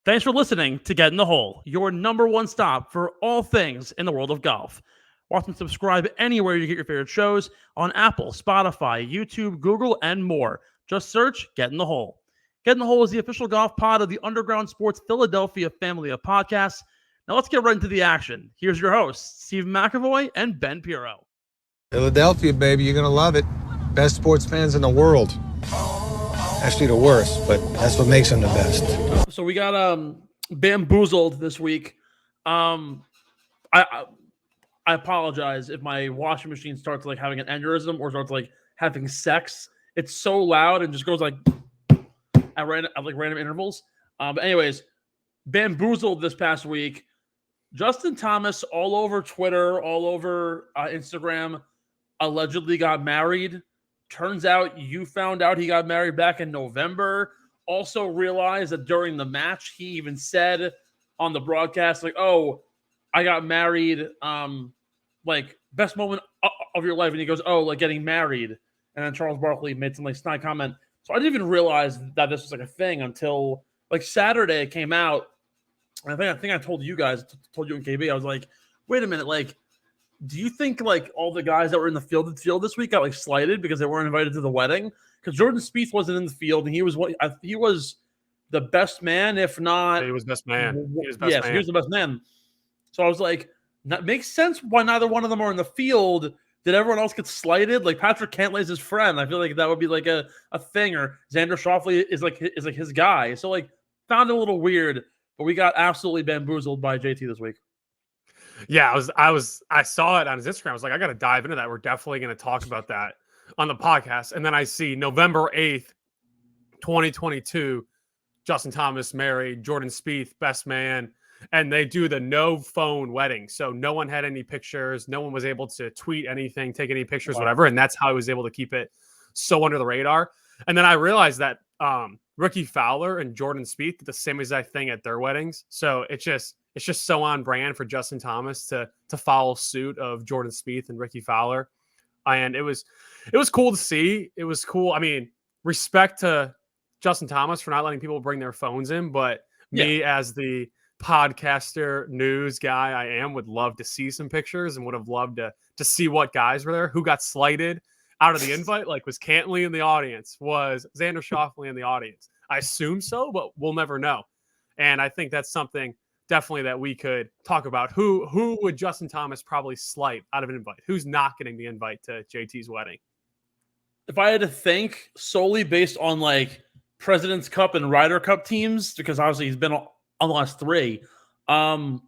Thanks for listening to Get in the Hole, your number one stop for all things in the world of golf. Watch and subscribe anywhere you get your favorite shows on Apple, Spotify, YouTube, Google, and more. Just search Get in the Hole. Get in the Hole is the official golf pod of the Underground Sports Philadelphia family of podcasts. Now let's get right into the action. Here's your hosts, Steve McAvoy and Ben Pirro. Philadelphia, baby, you're going to love it. Best sports fans in the world. Actually, the worst, but that's what makes them the best. So we got bamboozled this week. I apologize if my washing machine starts like having an aneurysm or starts like having sex. It's so loud and just goes like at random intervals. But anyways, bamboozled this past week. Justin Thomas all over Twitter, all over Instagram, allegedly got married. Turns out you found out he got married back in November. Also realized that during the match, he even said on the broadcast, like, oh, I got married, like, best moment of your life. And he goes, oh, like getting married. And then Charles Barkley made some like snide comment. So I didn't even realize that this was like a thing until like Saturday it came out. And I think I told you guys, told you in KB, I was like, wait a minute, like, do you think like all the guys that were in the field this week got like slighted because they weren't invited to the wedding? Because Jordan Spieth wasn't in the field, and he was the best man, if not. He was best man. He was the best man. So I was like, that makes sense why neither one of them are in the field. Did everyone else get slighted? Like Patrick Cantlay's his friend. I feel like that would be like a thing. Or Xander Schauffele is like his guy. So like found it a little weird, but we got absolutely bamboozled by JT this week. Yeah, I saw it on his Instagram. I was like, I got to dive into that. We're definitely going to talk about that on the podcast. And then I see November 8th, 2022, Justin Thomas married, Jordan Spieth, best man. And they do the no phone wedding. So no one had any pictures. No one was able to tweet anything, take any pictures, whatever. And that's how he was able to keep it so under the radar. And then I realized that Ricky Fowler and Jordan Spieth did the same exact thing at their weddings. So it's just so on brand for Justin Thomas to follow suit of Jordan Spieth and Ricky Fowler. And it was cool to see. It was cool. I mean, respect to Justin Thomas for not letting people bring their phones in, but me as the podcaster news guy I am would love to see some pictures and would have loved to see what guys were there, who got slighted out of the invite. Like, was Cantlay in the audience? Was Xander Schauffele in the audience? I assume so, but we'll never know. And I think that's something definitely that we could talk about. Who would Justin Thomas probably slight out of an invite? Who's not getting the invite to JT's wedding? If I had to think solely based on like President's Cup and Ryder Cup teams, because obviously he's been on the last three, I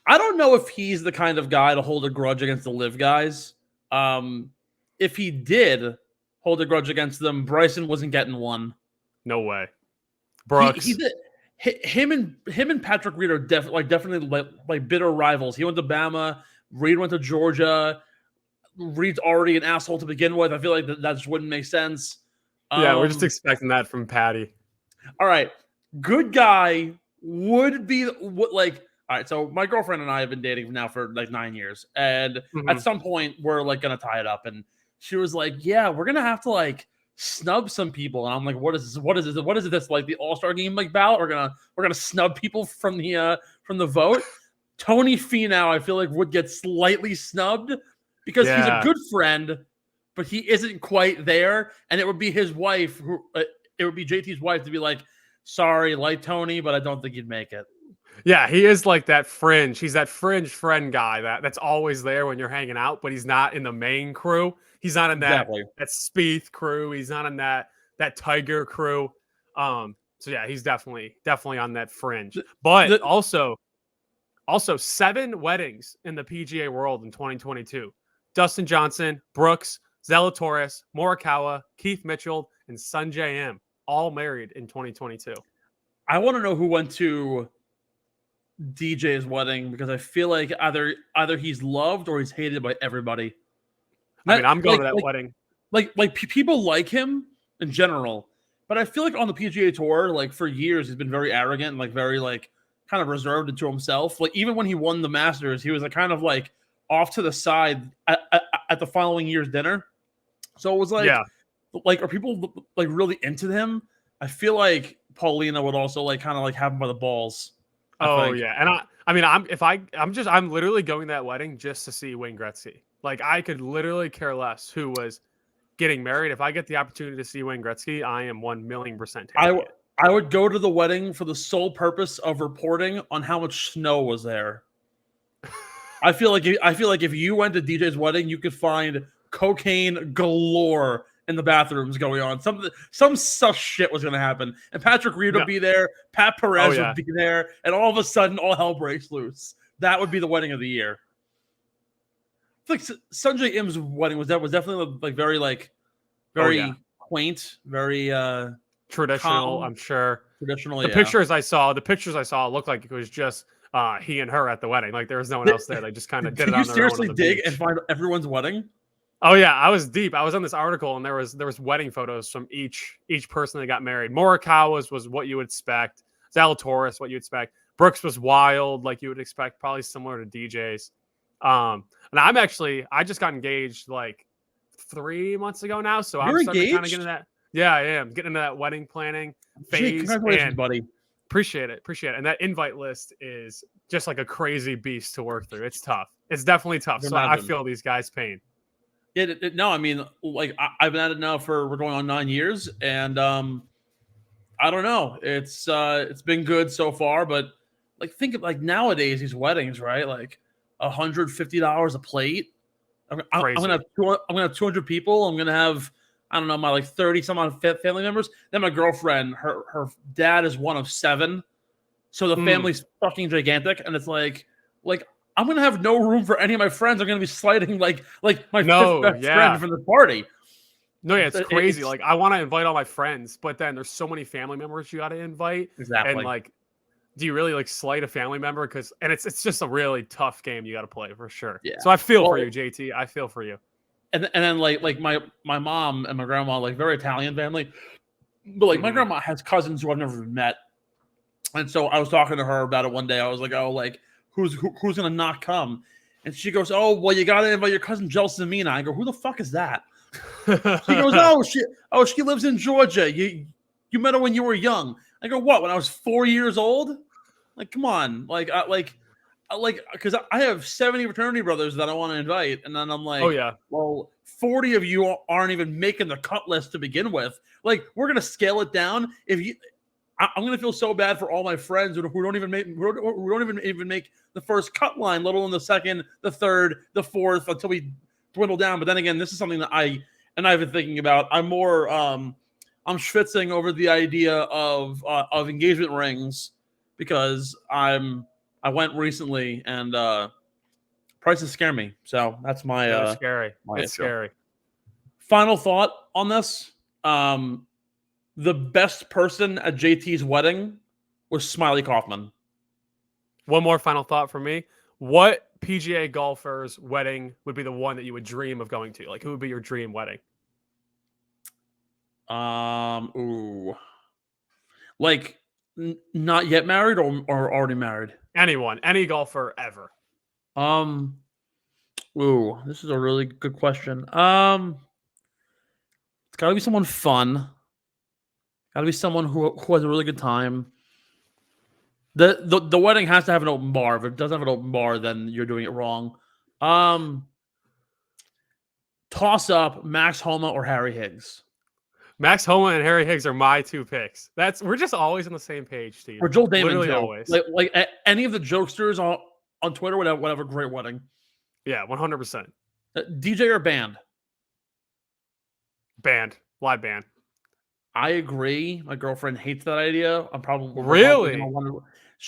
don't know if he's the kind of guy to hold a grudge against the LIV guys. If he did hold a grudge against them, Bryson wasn't getting one. No way. Brooks. Him and Patrick Reed are definitely like bitter rivals. He went to Bama. Reed went to Georgia. Reed's already an asshole to begin with. I feel like that just wouldn't make sense. Yeah, we're just expecting that from Patty. All right. Good guy would be like, all right, so my girlfriend and I have been dating now for like 9 years. And at some point we're like going to tie it up. And she was like, yeah, we're going to have to like snub some people. And I'm like, what is this? What is this? Like the All-Star game like ballot? We're gonna snub people from the vote. Tony Finau, I feel like, would get slightly snubbed because he's a good friend, but he isn't quite there. And it would be his wife it would be JT's wife to be like, sorry, like Tony, but I don't think you'd make it. Yeah, he is like that fringe. He's that fringe friend guy that's always there when you're hanging out, but he's not in the main crew. He's not in that Spieth crew. He's not in that Tiger crew. So yeah, he's definitely on that fringe. But also 7 weddings in the PGA world in 2022. Dustin Johnson, Brooks, Zalatoris, Morikawa, Keith Mitchell, and Sungjae Im all married in 2022. I want to know who went to DJ's wedding because I feel like either he's loved or he's hated by everybody. I mean, I'm going to that wedding. Like people like him in general, but I feel like on the PGA Tour, like for years, he's been very arrogant and like very like kind of reserved into himself. Like even when he won the Masters, he was like kind of like off to the side at the following year's dinner. So it was like, like are people like really into him? I feel like Paulina would also like kind of like have him by the balls. Oh yeah, and I'm literally going to that wedding just to see Wayne Gretzky. Like I could literally care less who was getting married. If I get the opportunity to see Wayne Gretzky, I am 1,000,000% taking it. I would go to the wedding for the sole purpose of reporting on how much snow was there. I feel like if you went to DJ's wedding, you could find cocaine galore in the bathrooms going on. Some such shit was going to happen, and Patrick Reed would be there. Pat Perez would be there, and all of a sudden, all hell breaks loose. That would be the wedding of the year. I feel like Sanjay Im's wedding was definitely like very quaint, very traditional. calm. I'm sure. Traditional. The pictures I saw looked like it was just he and her at the wedding. Like there was no one else there. They just kind of did it on their own. Did you seriously dig and find everyone's wedding? Oh yeah, I was deep. I was on this article, and there was wedding photos from each person that got married. Morikawa's was what you would expect. Zalatoris, what you expect. Brooks was wild, like you would expect, probably similar to DJ's. And I just got engaged like 3 months ago now, so I'm starting to kind of get into that. Yeah, I am getting into that wedding planning phase. Congratulations, buddy. Appreciate it. And that invite list is just like a crazy beast to work through. It's tough. It's definitely tough. So I feel these guys' pain. Yeah, no, I mean, like I've been at it now we're going on 9 years, and I don't know. It's been good so far, but like think of like nowadays these weddings, right? Like $150 a plate. I'm gonna have 200 people. I'm gonna have I don't know my like 30 some odd family members. Then my girlfriend, her dad is one of 7, so the family's fucking gigantic, and it's like. I'm gonna have no room for any of my friends. I'm gonna be sliding like my fifth best friend from the party. No, yeah, it's crazy. Like I want to invite all my friends, but then there's so many family members you got to invite. Exactly. And like, do you really like slight a family member? And it's just a really tough game you got to play for sure. Yeah. So I feel for you, JT. I feel for you. And then like my mom and my grandma, like very Italian family, but like my grandma has cousins who I've never met, and so I was talking to her about it one day. I was like, oh, like. Who's gonna not come? And she goes, oh, well, you gotta invite your cousin Gelsomina. I go, who the fuck is that? She goes, she lives in Georgia. You met her when you were young. I go, what? When I was 4 years old? Like, come on, because I have 70 fraternity brothers that I want to invite, and then I'm like, oh yeah, well, 40 of you aren't even making the cut list to begin with. Like, we're gonna scale it down. I'm gonna feel so bad for all my friends who don't even make the first cut line, let alone the second, the third, the fourth, until we dwindle down. But then again, this is something that I've been thinking about. I'm more I'm schwitzing over the idea of engagement rings because I went recently and prices scare me. So that's my scary. It's scary. Final thought on this. The best person at JT's wedding was Smiley Kaufman. One more final thought from me. What PGA golfer's wedding would be the one that you would dream of going to? Like, who would be your dream wedding? Like not yet married or already married? Anyone, any golfer ever. This is a really good question. It's got to be someone fun. Got to be someone who has a really good time. The wedding has to have an open bar. If it doesn't have an open bar, then you're doing it wrong. Toss up Max Homa or Harry Higgs. Max Homa and Harry Higgs are my 2 picks. We're just always on the same page, Steve. Or Joel Damon literally too. Always. Like any of the jokesters on Twitter would have a great wedding. Yeah, 100%. DJ or band? Band. Live band. I agree. My girlfriend hates that idea. I'm probably really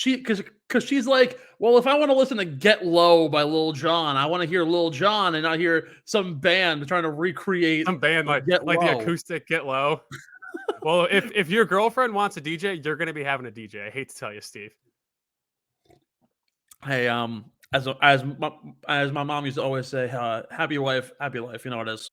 because she's like, well, if I want to listen to "Get Low" by Lil Jon, I want to hear Lil Jon and not hear some band trying to recreate some band like the acoustic "Get Low." Well, if your girlfriend wants a DJ, you're going to be having a DJ. I hate to tell you, Steve. Hey, as my mom used to always say, "Happy wife, happy life." You know what it is.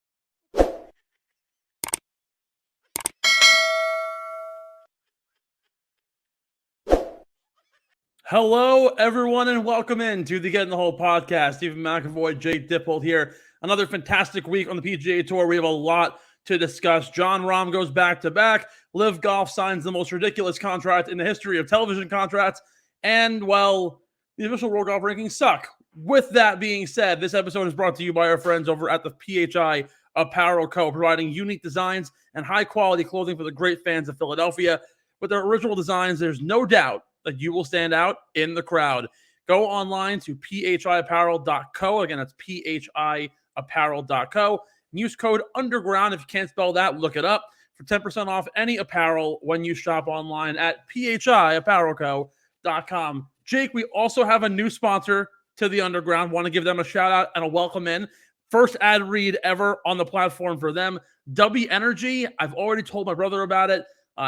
Hello, everyone, and welcome in to the Get in the Hole podcast. Stephen McAvoy, Jay Dippold here. Another fantastic week on the PGA Tour. We have a lot to discuss. Jon Rahm goes back-to-back. Live Golf signs the most ridiculous contract in the history of television contracts. And, well, the official World Golf rankings suck. With that being said, this episode is brought to you by our friends over at the PHI Apparel Co., providing unique designs and high-quality clothing for the great fans of Philadelphia. With their original designs, there's no doubt that you will stand out in the crowd. Go online to phiapparel.co. Again, that's phiapparel.co. Use code UNDERGROUND. If you can't spell that, look it up for 10% off any apparel when you shop online at phiapparelco.com. Jake, we also have a new sponsor to the Underground. Want to give them a shout out and a welcome in. First ad read ever on the platform for them. W Energy. I've already told my brother about it.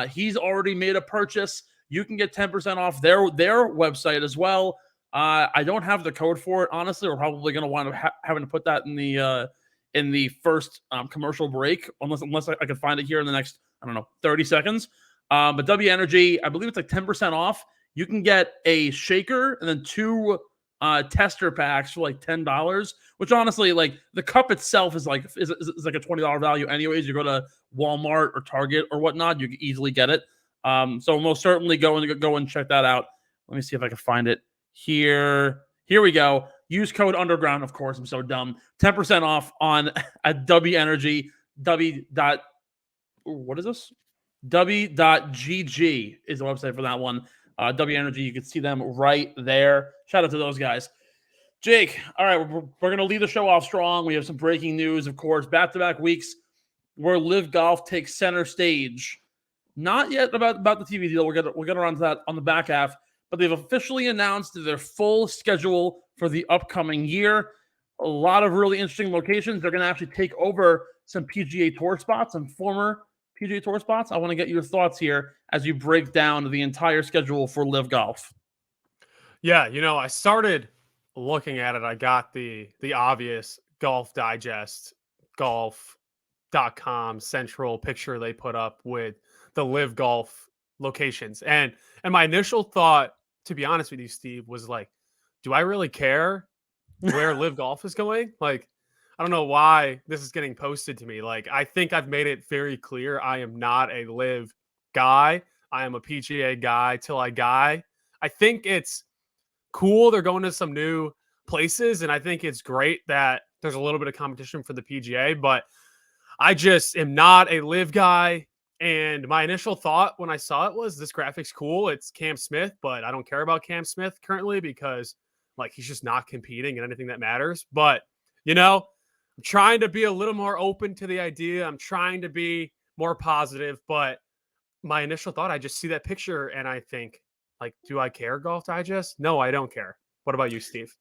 He's already made a purchase. You can get 10% off their website as well. I don't have the code for it. Honestly, we're probably going to wind up having to put that in the first commercial break, unless I can find it here in the next, 30 seconds. But W Energy, I believe it's like 10% off. You can get a shaker and then 2 tester packs for like $10, which honestly, like the cup itself is like a $20 value anyways. You go to Walmart or Target or whatnot, you can easily get it. So most certainly go and check that out. Let me see if I can find it here. Here we go. Use code UNDERGROUND. Of course, I'm so dumb. 10% off on at W Energy. What is this? W.GG is the website for that one. W Energy, you can see them right there. Shout out to those guys. Jake, all right, we're going to leave the show off strong. We have some breaking news, of course. Back-to-back weeks where Live Golf takes center stage. Not yet about the TV deal. We'll get around to that on the back half. But they've officially announced their full schedule for the upcoming year. A lot of really interesting locations. They're going to actually take over some PGA Tour spots, some former PGA Tour spots. I want to get your thoughts here as you break down the entire schedule for Live Golf. Yeah, I started looking at it. I got the obvious Golf Digest, golf.com central picture they put up with the Live Golf locations. And my initial thought, to be honest with you, Steve, was like, do I really care where Live Golf is going? Like, I don't know why this is getting posted to me. Like, I think I've made it very clear I am not a Live guy. I am a PGA guy till I die. I think it's cool they're going to some new places, and I think it's great that there's a little bit of competition for the PGA, but I just am not a Live guy. And my initial thought when I saw it was, this graphic's cool. It's Cam Smith, but I don't care about Cam Smith currently because, like, he's just not competing in anything that matters. But, I'm trying to be a little more open to the idea. I'm trying to be more positive. But my initial thought, I just see that picture and I think, like, do I care, Golf Digest? No, I don't care. What about you, Steve?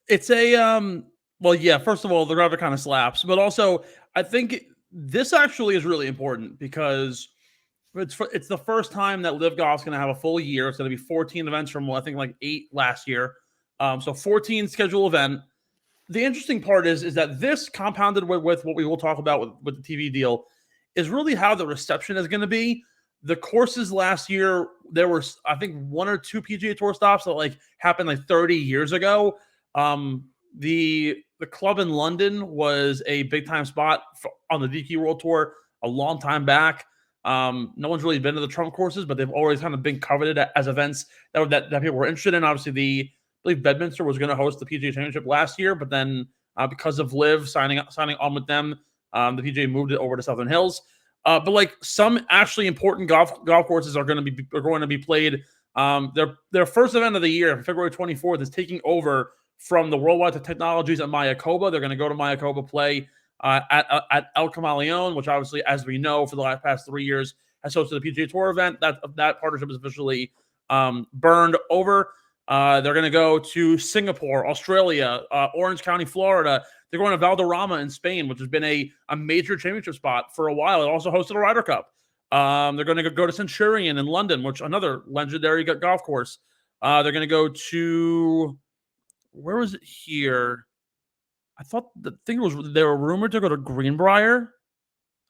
It's a, well, yeah, first of all, the graphic kind of slaps. But also, I think this actually is really important because it's the first time that Live Golf is going to have a full year. It's going to be 14 events from, I think, like 8 last year. So 14 schedule event. The interesting part is that this, compounded with what we will talk about with the TV deal, is really how the reception is going to be. The courses last year, there were, I think, 1 or 2 PGA Tour stops that like happened like 30 years ago. The club in London was a big time spot on the DQ World Tour a long time back. No one's really been to the Trump courses, but they've always kind of been coveted as events that people were interested in. Obviously, I believe Bedminster was going to host the PGA Championship last year, but then because of Liv signing on with them, the PGA moved it over to Southern Hills. But like some actually important golf courses are going to be played. Their first event of the year, February 24th, is taking over from the Worldwide Technologies at Mayakoba. They're going to go to Mayakoba, play at El Camaleon, which obviously, as we know, for the past 3 years has hosted the PGA Tour event. That partnership is officially burned over. They're going to go to Singapore, Australia, Orange County, Florida. They're going to Valderrama in Spain, which has been a major championship spot for a while. It also hosted a Ryder Cup. They're going to go to Centurion in London, which another legendary golf course. They're going to go to, where was it here? I thought they were rumored to go to Greenbrier,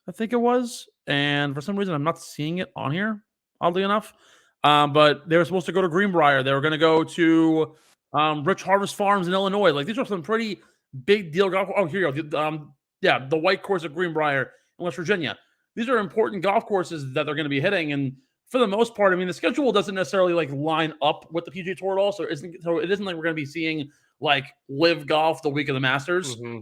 I think it was. And for some reason, I'm not seeing it on here, oddly enough. But they were supposed to go to Greenbrier. They were going to go to Rich Harvest Farms in Illinois. Like, these are some pretty big deal golf. Oh, here you go. The White Course at Greenbrier in West Virginia. these are important golf courses that they're going to be hitting. And for the most part, I mean, the schedule doesn't necessarily like line up with the PGA Tour at all. So it isn't like we're going to be seeing like LIVGolf the week of the Masters. Mm-hmm.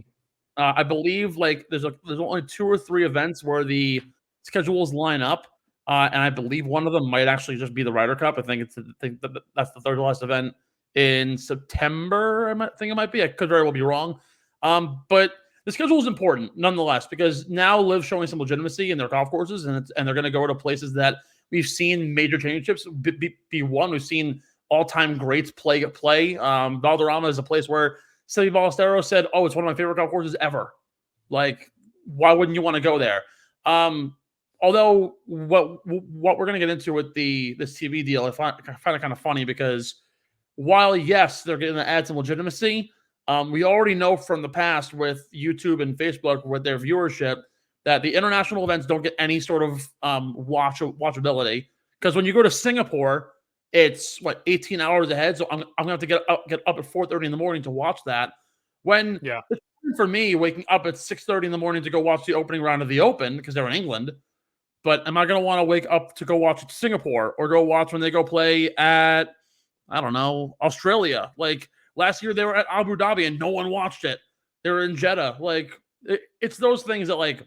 I believe like there's only 2 or 3 events where the schedules line up, and I believe one of them might actually just be the Ryder Cup. I think that's the third last event in September. I think it might be. I could very well be wrong, but the schedule is important nonetheless because now LIV's showing some legitimacy in their golf courses, and they're going to go to places that we've seen major championships be won. We've seen all-time greats play. Valderrama is a place where Seve Ballesteros said, "Oh, it's one of my favorite golf courses ever." Like, why wouldn't you want to go there? Although what we're going to get into with this TV deal, I find it kind of funny because while yes, they're going to add some legitimacy, we already know from the past with YouTube and Facebook with their viewership that the international events don't get any sort of watchability because when you go to Singapore, it's 18 hours ahead. So I'm gonna have to get up at 4:30 in the morning to watch that. When it's for me waking up at 6:30 in the morning to go watch the opening round of the Open because they're in England. But am I gonna want to wake up to go watch Singapore or go watch when they go play at I don't know Australia? Like last year they were at Abu Dhabi and no one watched it. They were in Jeddah. Like it's those things that like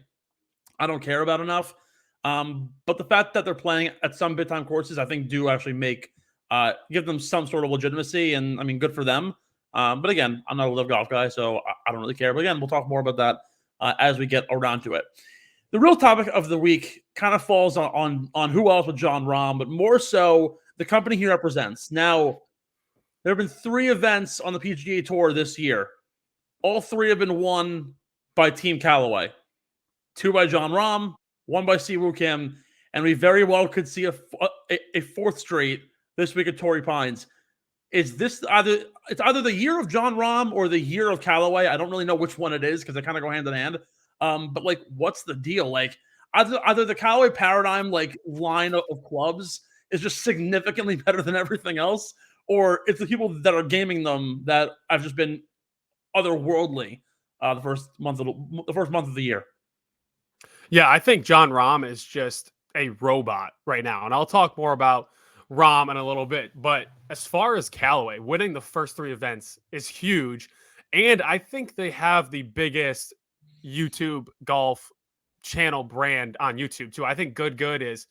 I don't care about enough. But the fact that they're playing at some big time courses, I think, do actually give them some sort of legitimacy, and I mean, good for them. But again, I'm not a LIV golf guy, so I don't really care. But again, we'll talk more about that as we get around to it. The real topic of the week kind of falls on who else but Jon Rahm, but more so the company he represents. Now, there have been 3 events on the PGA Tour this year. All 3 have been won by Team Callaway. 2 by Jon Rahm, 1 by Siwoo Kim, and we very well could see a 4th straight this week at Torrey Pines. Is this either the year of Jon Rahm or the year of Callaway? I don't really know which one it is because they kind of go hand in hand. But like, what's the deal? Like, either the Callaway paradigm like line of clubs is just significantly better than everything else, or it's the people that are gaming them that have just been otherworldly the first month of the year. Yeah, I think Jon Rahm is just a robot right now. And I'll talk more about Rahm in a little bit. But as far as Callaway, winning the first 3 events is huge. And I think they have the biggest YouTube golf channel brand on YouTube, too. I think Good is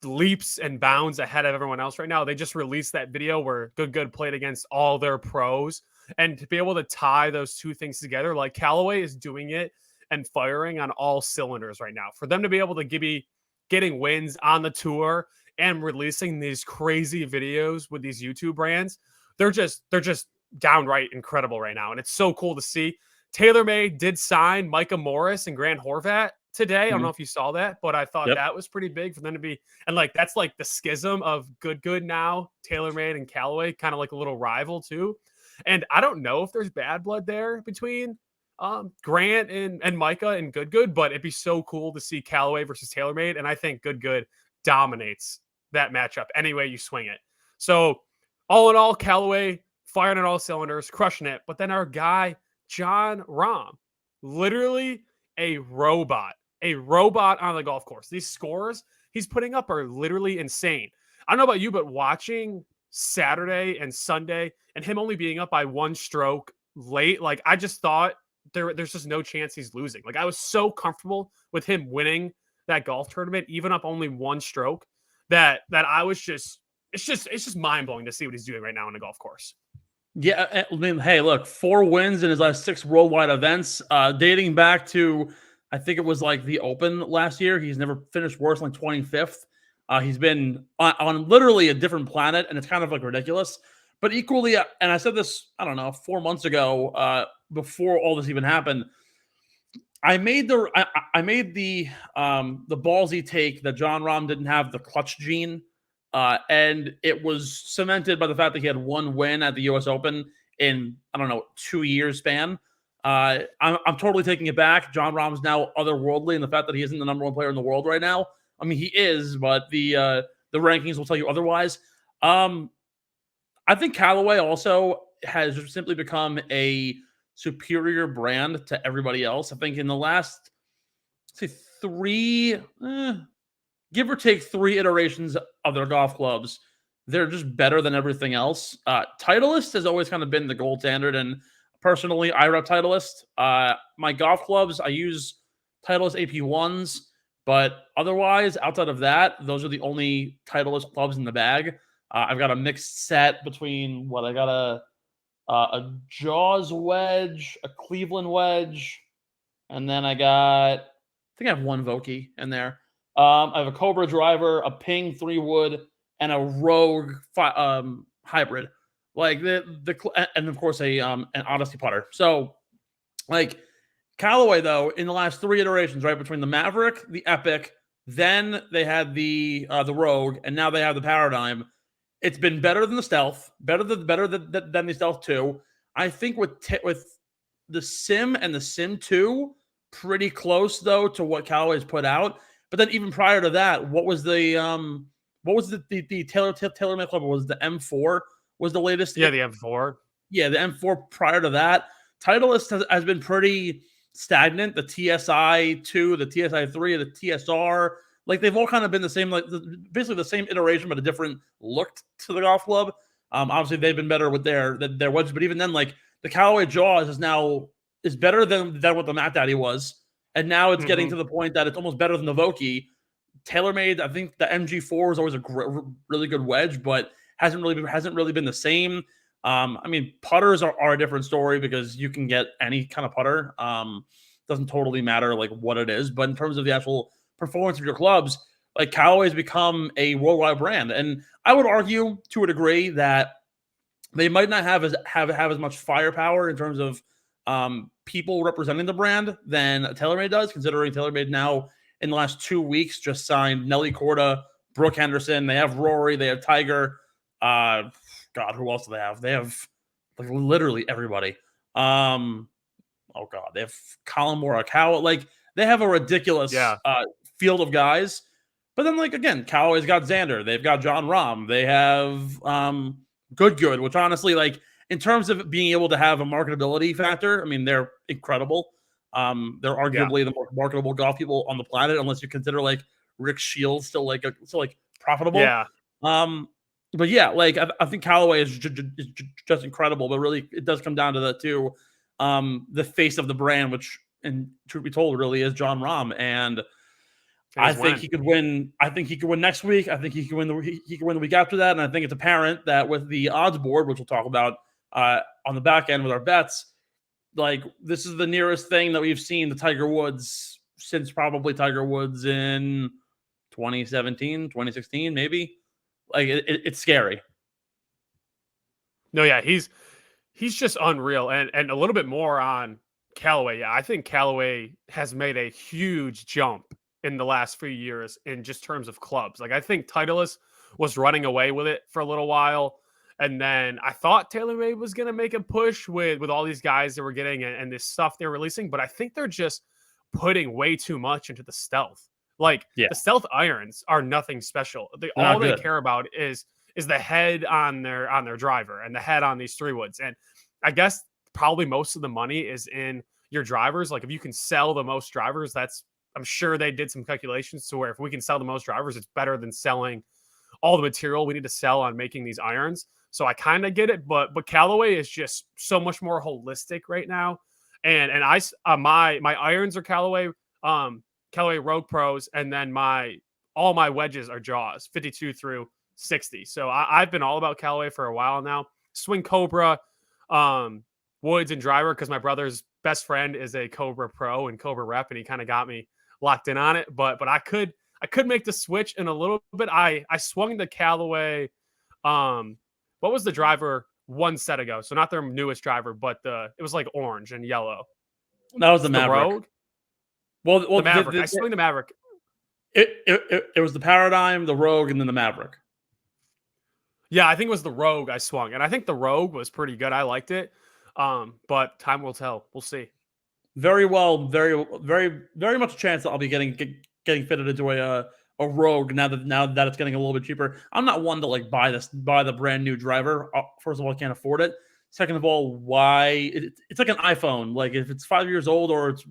leaps and bounds ahead of everyone else right now. They just released that video where Good played against all their pros. And to be able to tie those 2 things together, like Callaway is doing it and firing on all cylinders right now. For them to be able to be getting wins on the tour and releasing these crazy videos with these YouTube brands, they're just downright incredible right now. And it's so cool to see. TaylorMade did sign Micah Morris and Grant Horvat today. I don't know if you saw that, but I thought that was pretty big for them to be. And like, that's like the schism of Good now, TaylorMade and Callaway, kind of like a little rival too. And I don't know if there's bad blood there between Grant and Micah and Good, but it'd be so cool to see Callaway versus TaylorMade. And I think Good dominates that matchup any way you swing it. So all in all, Callaway firing on all cylinders, crushing it. But then our guy, Jon Rahm, literally a robot on the golf course. These scores he's putting up are literally insane. I don't know about you, but watching Saturday and Sunday and him only being up by 1 stroke late, like I just thought there's just no chance he's losing. Like I was so comfortable with him winning that golf tournament, even up only 1 stroke, that I was just it's just mind blowing to see what he's doing right now on the golf course. Yeah, I mean, hey, look, 4 wins in his last 6 worldwide events, dating back to I think it was like the Open last year. He's never finished worse than 25th. He's been on literally a different planet, and it's kind of like ridiculous. But equally, and I said this, I don't know, 4 months ago, before all this even happened, I made the ballsy take that Jon Rahm didn't have the clutch gene, and it was cemented by the fact that he had 1 win at the U.S. Open in, I don't know, 2 years span. I'm totally taking it back. Jon Rahm is now otherworldly in the fact that he isn't the number 1 player in the world right now. I mean, he is, but the rankings will tell you otherwise. I think Callaway also has simply become a superior brand to everybody else. I think in the last say three, give or take 3 iterations of their golf clubs. They're just better than everything else. Titleist has always kind of been the gold standard, and personally, I rep Titleist. My golf clubs, I use Titleist AP1s, but otherwise, outside of that, those are the only Titleist clubs in the bag. I've got a mixed set between I got a Jaws wedge, a Cleveland wedge, and then I think I have one Vokey in there. I have a Cobra driver, a Ping 3-wood, and a Rogue hybrid, like and of course an Odyssey putter. So, like Callaway though, in the last 3 iterations, right between the Maverick, the Epic, then they had the Rogue, and now they have the Paradigm. It's been better than the Stealth, better than the Stealth 2. I think with the Sim and the Sim 2, pretty close though to what Callaway's put out. But then even prior to that, what was the TaylorMade club? Was the M4 was the latest? Yeah, the M4. Yeah, the M4 prior to that. Titleist has been pretty stagnant. The TSI 2, the TSI 3, the TSR, like they've all kind of been the same, like basically the same iteration, but a different look to the golf club. Obviously they've been better with their wedges, but even then, like the Callaway Jaws is better than what the Matt Daddy was. And now it's getting to the point that it's almost better than the Vokey. TaylorMade, I think the MG4 was always a really good wedge, but hasn't really been the same. I mean, putters are a different story because you can get any kind of putter. Doesn't totally matter like what it is, but in terms of the actual performance of your clubs, like Callaway's become a worldwide brand, and I would argue to a degree that they might not have as much firepower in terms of people representing the brand than TaylorMade does, considering TaylorMade now in the last 2 weeks just signed Nelly Korda, Brooke Henderson. They have Rory. They have Tiger. God, who else do they have? They have like literally everybody. Oh God, they have Colin Morikawa. Like they have a ridiculous field of guys. But then, like again, Callaway's got Xander. They've got John Rahm. They have Good, which honestly, like in terms of being able to have a marketability factor, I mean, they're incredible. They're arguably the most marketable golf people on the planet, unless you consider like Rick Shields still profitable. Yeah. But yeah, like I think Callaway is just incredible. But really, it does come down to that too. The face of the brand, which, and truth be told, really is John Rahm, and I think he could win. I think he could win next week. I think he could win the week after that. And I think it's apparent that with the odds board, which we'll talk about on the back end with our bets, like this is the nearest thing that we've seen to Tiger Woods since probably Tiger Woods in 2017, 2016, maybe. Like it's scary. No, yeah, he's just unreal, and a little bit more on Callaway. Yeah, I think Callaway has made a huge jump in the last few years in just terms of clubs. Like I think Titleist was running away with it for a little while, and then I thought TaylorMade was going to make a push with all these guys that we're getting and this stuff they're releasing, but I think they're just putting way too much into the Stealth. Like the Stealth irons are nothing special. All they care about is the head on their driver and the head on these 3-woods. And I guess probably most of the money is in your drivers. Like if you can sell the most drivers, I'm sure they did some calculations to where if we can sell the most drivers, it's better than selling all the material we need to sell on making these irons. So I kind of get it, but Callaway is just so much more holistic right now. And my irons are Callaway Rogue Pros, and then all my wedges are Jaws 52 through 60. So I've been all about Callaway for a while now. Swing Cobra, Woods, and driver because my brother's best friend is a Cobra Pro and Cobra rep, and he kind of got me locked in on it. But I could make the switch in a little bit. I swung the Callaway. What was the driver one set ago? So not their newest driver, but it was like orange and yellow. That was the Maverick. Rogue? Well, the Maverick. I swung the Maverick. It was the Paradigm, the Rogue, and then the Maverick. Yeah, I think it was the Rogue I swung, and I think the Rogue was pretty good. I liked it, but time will tell. We'll see. Very well, very, very, very much a chance that I'll be getting fitted into a Rogue now that it's getting a little bit cheaper. I'm not one to like buy the brand new driver. First of all, I can't afford it. Second of all, why it's like an iPhone. Like if it's 5 years old or it's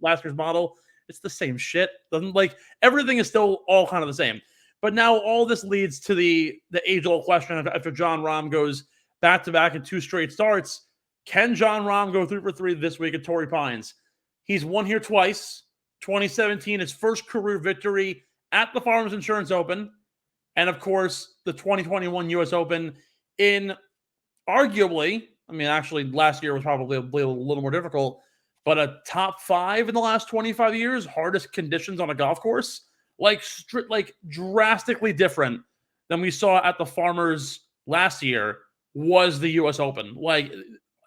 last year's model, It's the same shit. Doesn't like everything is still all kind of the same. But now all this leads to the age-old question after Jon Rahm goes back-to-back in 2 straight starts. Can Jon Rahm go 3 for 3 this week at Torrey Pines? He's won here twice. 2017, his first career victory at the Farmers Insurance Open. And, of course, the 2021 U.S. Open in arguably, I mean, actually, last year was probably a little more difficult, but a top 5 in the last 25 years, hardest conditions on a golf course. Like drastically different than we saw at the Farmers last year was the U.S. Open. Like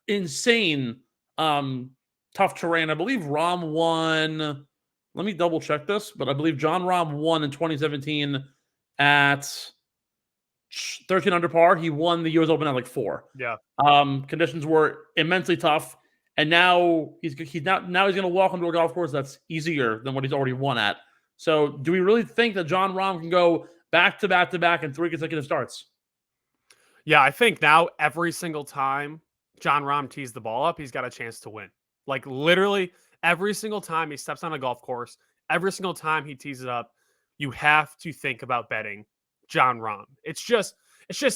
insane, tough terrain. I believe Rahm won. Let me double check this, but I believe Jon Rahm won in 2017 at 13 under par. He won the U.S. Open at like 4. Yeah. Conditions were immensely tough, and now he's going to walk into a golf course that's easier than what he's already won at. So do we really think that Jon Rahm can go back to back to back in 3 consecutive starts? Yeah, I think now every single time Jon Rahm tees the ball up, he's got a chance to win. Like literally every single time he steps on a golf course, every single time he tees it up, you have to think about betting Jon Rahm. It's just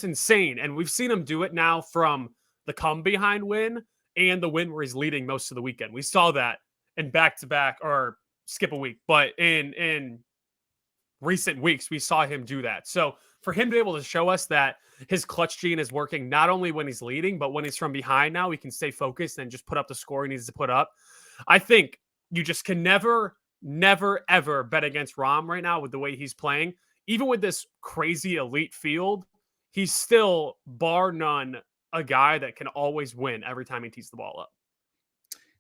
insane. And we've seen him do it now from the come behind win and the win where he's leading most of the weekend. We saw that in back-to-back or skip a week, but in recent weeks we saw him do that. So for him to be able to show us that his clutch gene is working not only when he's leading but when he's from behind, now he can stay focused and just put up the score he needs to put up. I think you just can never ever bet against Rahm right now with the way he's playing. Even with this crazy elite field, he's still bar none a guy that can always win every time he tees the ball up.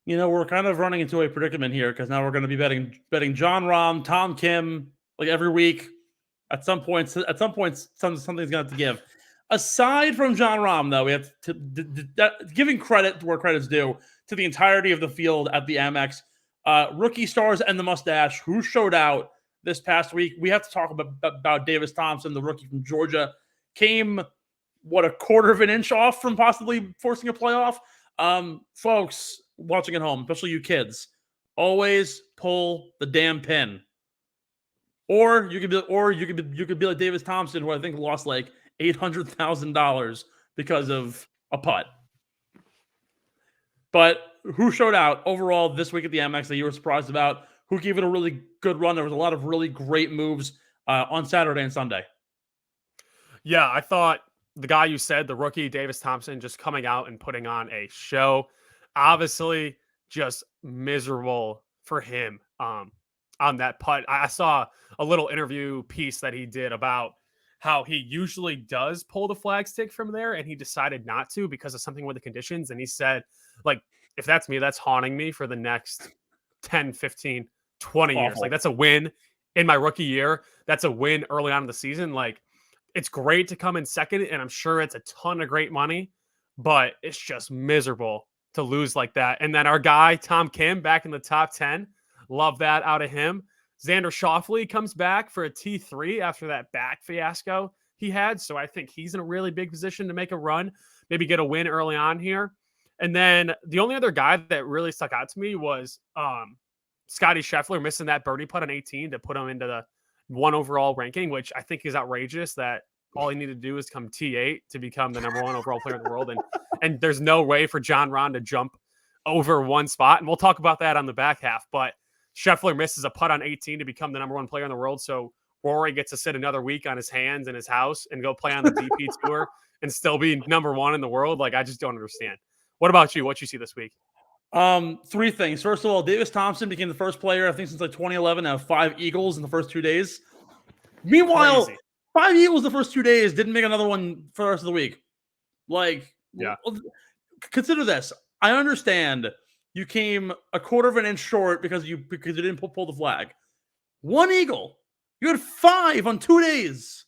You know, we're kind of running into a predicament here because now we're going to be betting Jon Rahm, Tom Kim, like every week. At some point, something's going to have to give. Aside from Jon Rahm, though, we have to giving credit where credit's due to the entirety of the field at the Amex. Rookie stars and the mustache who showed out this past week. We have to talk about Davis Thompson, the rookie from Georgia. Came, a quarter of an inch off from possibly forcing a playoff. Folks watching at home, especially you kids, always pull the damn pin. Or you could be like Davis Thompson, who I think lost like $800,000 because of a putt. But who showed out overall this week at the Amex that you were surprised about? Who gave it a really good run? There was a lot of really great moves on Saturday and Sunday. Yeah, I thought the guy you said, the rookie Davis Thompson, just coming out and putting on a show. Obviously, just miserable for him on that putt. I saw a little interview piece that he did about how he usually does pull the flag stick from there, and he decided not to because of something with the conditions. And he said, like, if that's me, that's haunting me for the next 10, 15, 20 years. Like, that's a win in my rookie year. That's a win early on in the season. Like, it's great to come in second, and I'm sure it's a ton of great money, but it's just miserable to lose like that. And then our guy, Tom Kim, back in the top 10. Love that out of him. Xander Schauffele comes back for a T3 after that back fiasco he had. So I think he's in a really big position to make a run, maybe get a win early on here. And then the only other guy that really stuck out to me was Scotty Scheffler missing that birdie putt on 18 to put him into the 1 overall ranking, which I think is outrageous that all he needed to do is come T8 to become the number 1 overall player in the world. And there's no way for Jon Rahm to jump over 1 spot. And we'll talk about that on the back half. But Scheffler misses a putt on 18 to become the number 1 player in the world. So Rory gets to sit another week on his hands in his house and go play on the DP Tour and still be number 1 in the world. Like, I just don't understand. What about you? What you see this week? 3 things. First of all, Davis Thompson became the first player, I think, since like 2011 to have 5 eagles in the first 2 days. Meanwhile, crazy. 5 eagles the first 2 days, didn't make another one for the rest of the week. Like, yeah. Consider this. I understand you came a quarter of an inch short because you didn't pull the flag. 1 eagle. You had 5 on 2 days.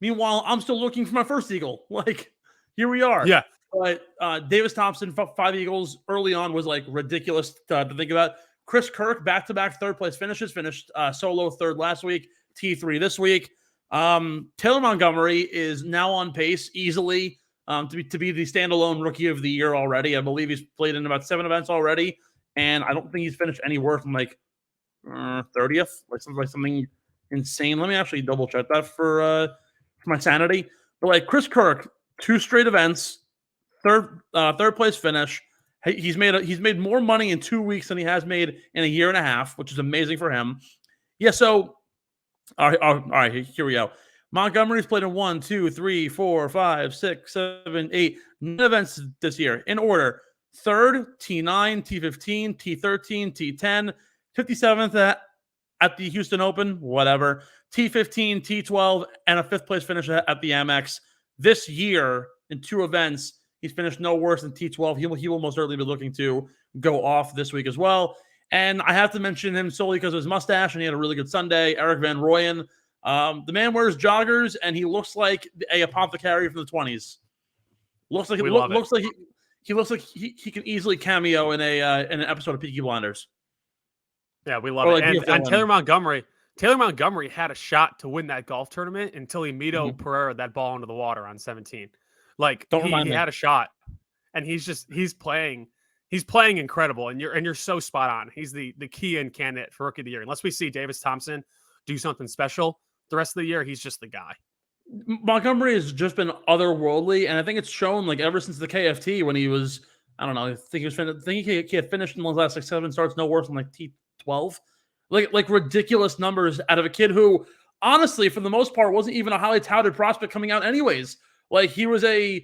Meanwhile, I'm still looking for my first eagle. Like, here we are. Yeah. But Davis Thompson, 5 eagles early on was like ridiculous to think about. Chris Kirk, back-to-back third place finishes, finished solo third last week, T3 this week. Taylor Montgomery is now on pace easily to be the standalone rookie of the year already. I believe he's played in about 7 events already, and I don't think he's finished anywhere from like 30th, like something insane. Let me actually double check that for my sanity. But like Chris Kirk, 2 straight events, third place finish. He's made more money in 2 weeks than he has made in a year and a half, which is amazing for him. Yeah, so all right, here we go. Montgomery's played in 1, 2, 3, 4, 5, 6, 7, 8, 9 events this year in order. Third, T9, T15, T13, T10, 57th at the Houston Open, whatever. T15, T12, and a 5th place finish at the Amex. This year, in 2 events, he's finished no worse than T12. He will most certainly be looking to go off this week as well. And I have to mention him solely because of his mustache, and he had a really good Sunday. Eric Van Rooyen. The man wears joggers, and he looks like a apothecary from the 20s. Looks like he can easily cameo in an episode of Peaky Blinders. Yeah, we love it. And Taylor Montgomery had a shot to win that golf tournament until he Mito Pereira that ball into the water on 17. Like he had a shot, and he's playing incredible. And you're so spot on. He's the key in candidate for Rookie of the Year. Unless we see Davis Thompson do something special the rest of the year, he's just the guy. Montgomery has just been otherworldly, and I think it's shown like ever since the KFT when he was, I don't know, I think he had finished in the last 6-7 starts no worse than like T12, like ridiculous numbers out of a kid who, honestly, for the most part, wasn't even a highly touted prospect coming out anyways. Like he was an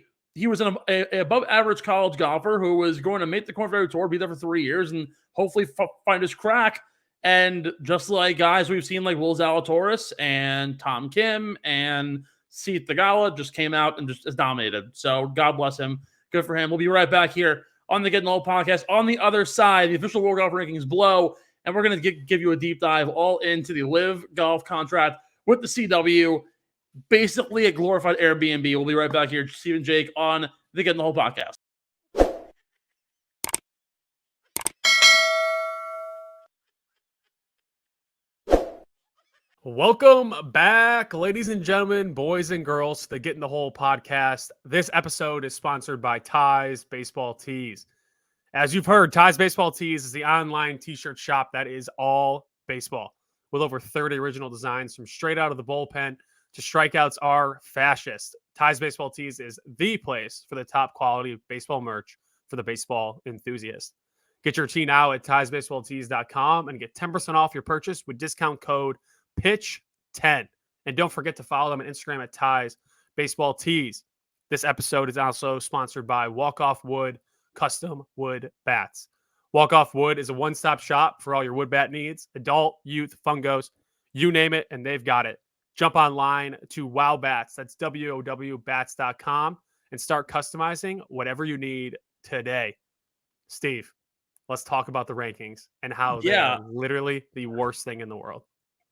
above average college golfer who was going to make the Korn Ferry Tour, be there for 3 years, and hopefully find his crack. And just like guys we've seen like Will Zalatoris and Tom Kim and Seth Theegala just came out and just has dominated. So God bless him. Good for him. We'll be right back here on the Getting Old podcast. On the other side, the official World Golf Rankings blow, and we're going to give you a deep dive all into the Live Golf contract with the CW, basically a glorified Airbnb. We'll be right back here, Steve and Jake, on the Getting Old podcast. Welcome back, ladies and gentlemen, boys and girls, to the Get in the Hole podcast. This episode is sponsored by Ty's Baseball Tees. As you've heard, Ty's Baseball Tees is the online t-shirt shop that is all baseball, with over 30 original designs from straight out of the bullpen to strikeouts are fascist. Ty's Baseball Tees is the place for the top quality baseball merch for the baseball enthusiast. Get your tee now at Ty'sBaseballTees.com and get 10% off your purchase with discount code Pitch10. And don't forget to follow them on Instagram at Ty's Baseball Tees. This episode is also sponsored by Walk Off Wood Custom Wood Bats. Walk Off Wood is a one-stop shop for all your wood bat needs, adult, youth, fungos, you name it, and they've got it. Jump online to Wow Bats, that's WOWBats.com, and start customizing whatever you need today. Steve, let's talk about the rankings and how they are literally the worst thing in the world.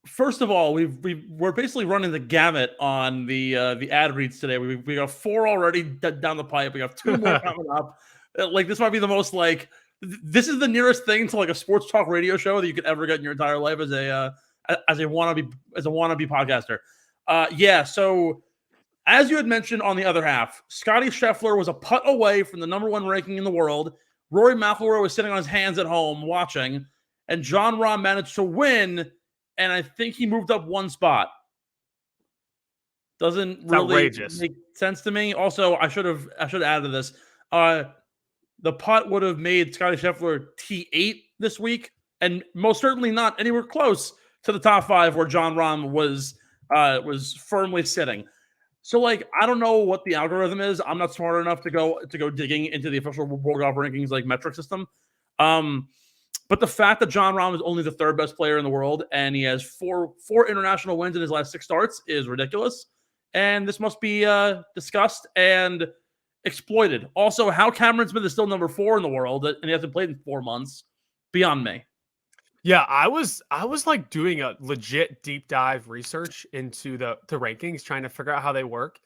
First of all, we're basically running the gamut on the ad reads today. We got 4 already down the pipe. We got 2 more coming up. Like this might be the most like this is the nearest thing to like a sports talk radio show that you could ever get in your entire life as a wannabe podcaster. So as you had mentioned on the other half, Scotty Scheffler was a putt away from the number 1 ranking in the world. Rory McIlroy was sitting on his hands at home watching, and Jon Rahm managed to win. And I think he moved up 1 spot. Doesn't really make sense to me. Also, I should have added to this. The putt would have made Scotty Scheffler T8 this week, and most certainly not anywhere close to the top 5 where Jon Rahm was firmly sitting. So, like, I don't know what the algorithm is. I'm not smart enough to go digging into the official World Golf Rankings like metric system. But the fact that Jon Rahm is only the 3rd best player in the world and he has four international wins in his last 6 starts is ridiculous. And this must be discussed and exploited. Also, how Cameron Smith is still number 4 in the world and he hasn't played in 4 months, beyond me. Yeah, I was like doing a legit deep dive research into the rankings, trying to figure out how they work.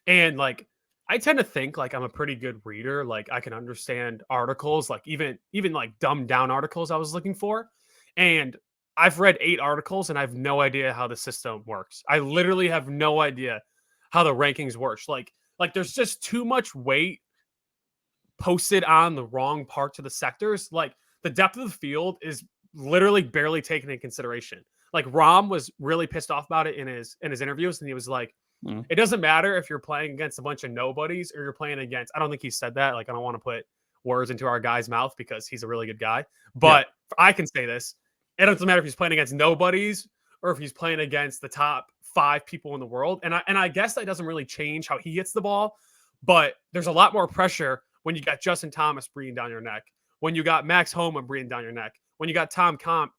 And like, I tend to think like I'm a pretty good reader. Like I can understand articles, like even like dumbed down articles I was looking for. And I've read 8 articles and I have no idea how the system works. I literally have no idea how the rankings works. Like there's just too much weight posted on the wrong parts of the sectors. Like the depth of the field is literally barely taken into consideration. Like Rahm was really pissed off about it in his interviews, and he was like, it doesn't matter if you're playing against a bunch of nobodies or you're playing against, I don't think he said that. Like, I don't want to put words into our guy's mouth because he's a really good guy. But I can say this. It doesn't matter if he's playing against nobodies or if he's playing against the top 5 people in the world. And I guess that doesn't really change how he hits the ball, but there's a lot more pressure when you got Justin Thomas breathing down your neck, when you got Max Homa breathing down your neck, when you got Tom Kim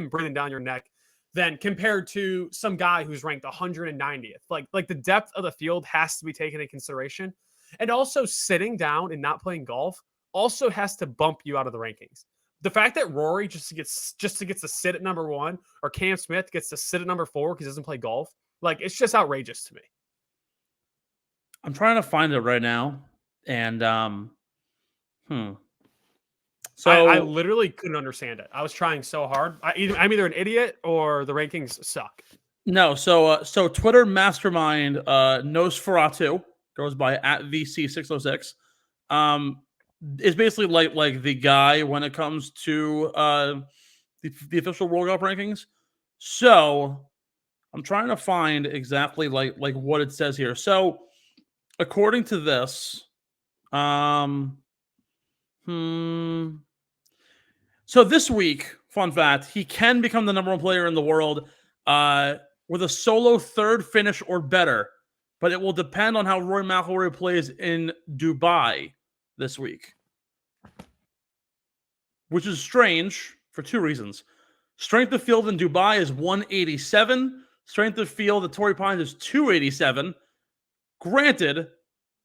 breathing down your neck, than compared to some guy who's ranked 190th. Like the depth of the field has to be taken into consideration. And also sitting down and not playing golf also has to bump you out of the rankings. The fact that Rory just gets to sit at number 1, or Cam Smith gets to sit at number 4 because he doesn't play golf, like, it's just outrageous to me. I'm trying to find it right now, and So I literally couldn't understand it. I was trying so hard. I'm either an idiot or the rankings suck. No, so Twitter mastermind Nosferatu goes by @VC606. Is basically like the guy when it comes to the official World Golf rankings. So I'm trying to find exactly like what it says here. So according to this, so this week, fun fact, he can become the number 1 player in the world with a solo 3rd finish or better, but it will depend on how Rory McIlroy plays in Dubai this week, which is strange for 2 reasons. Strength of field in Dubai is 187. Strength of field at Torrey Pines is 287. Granted,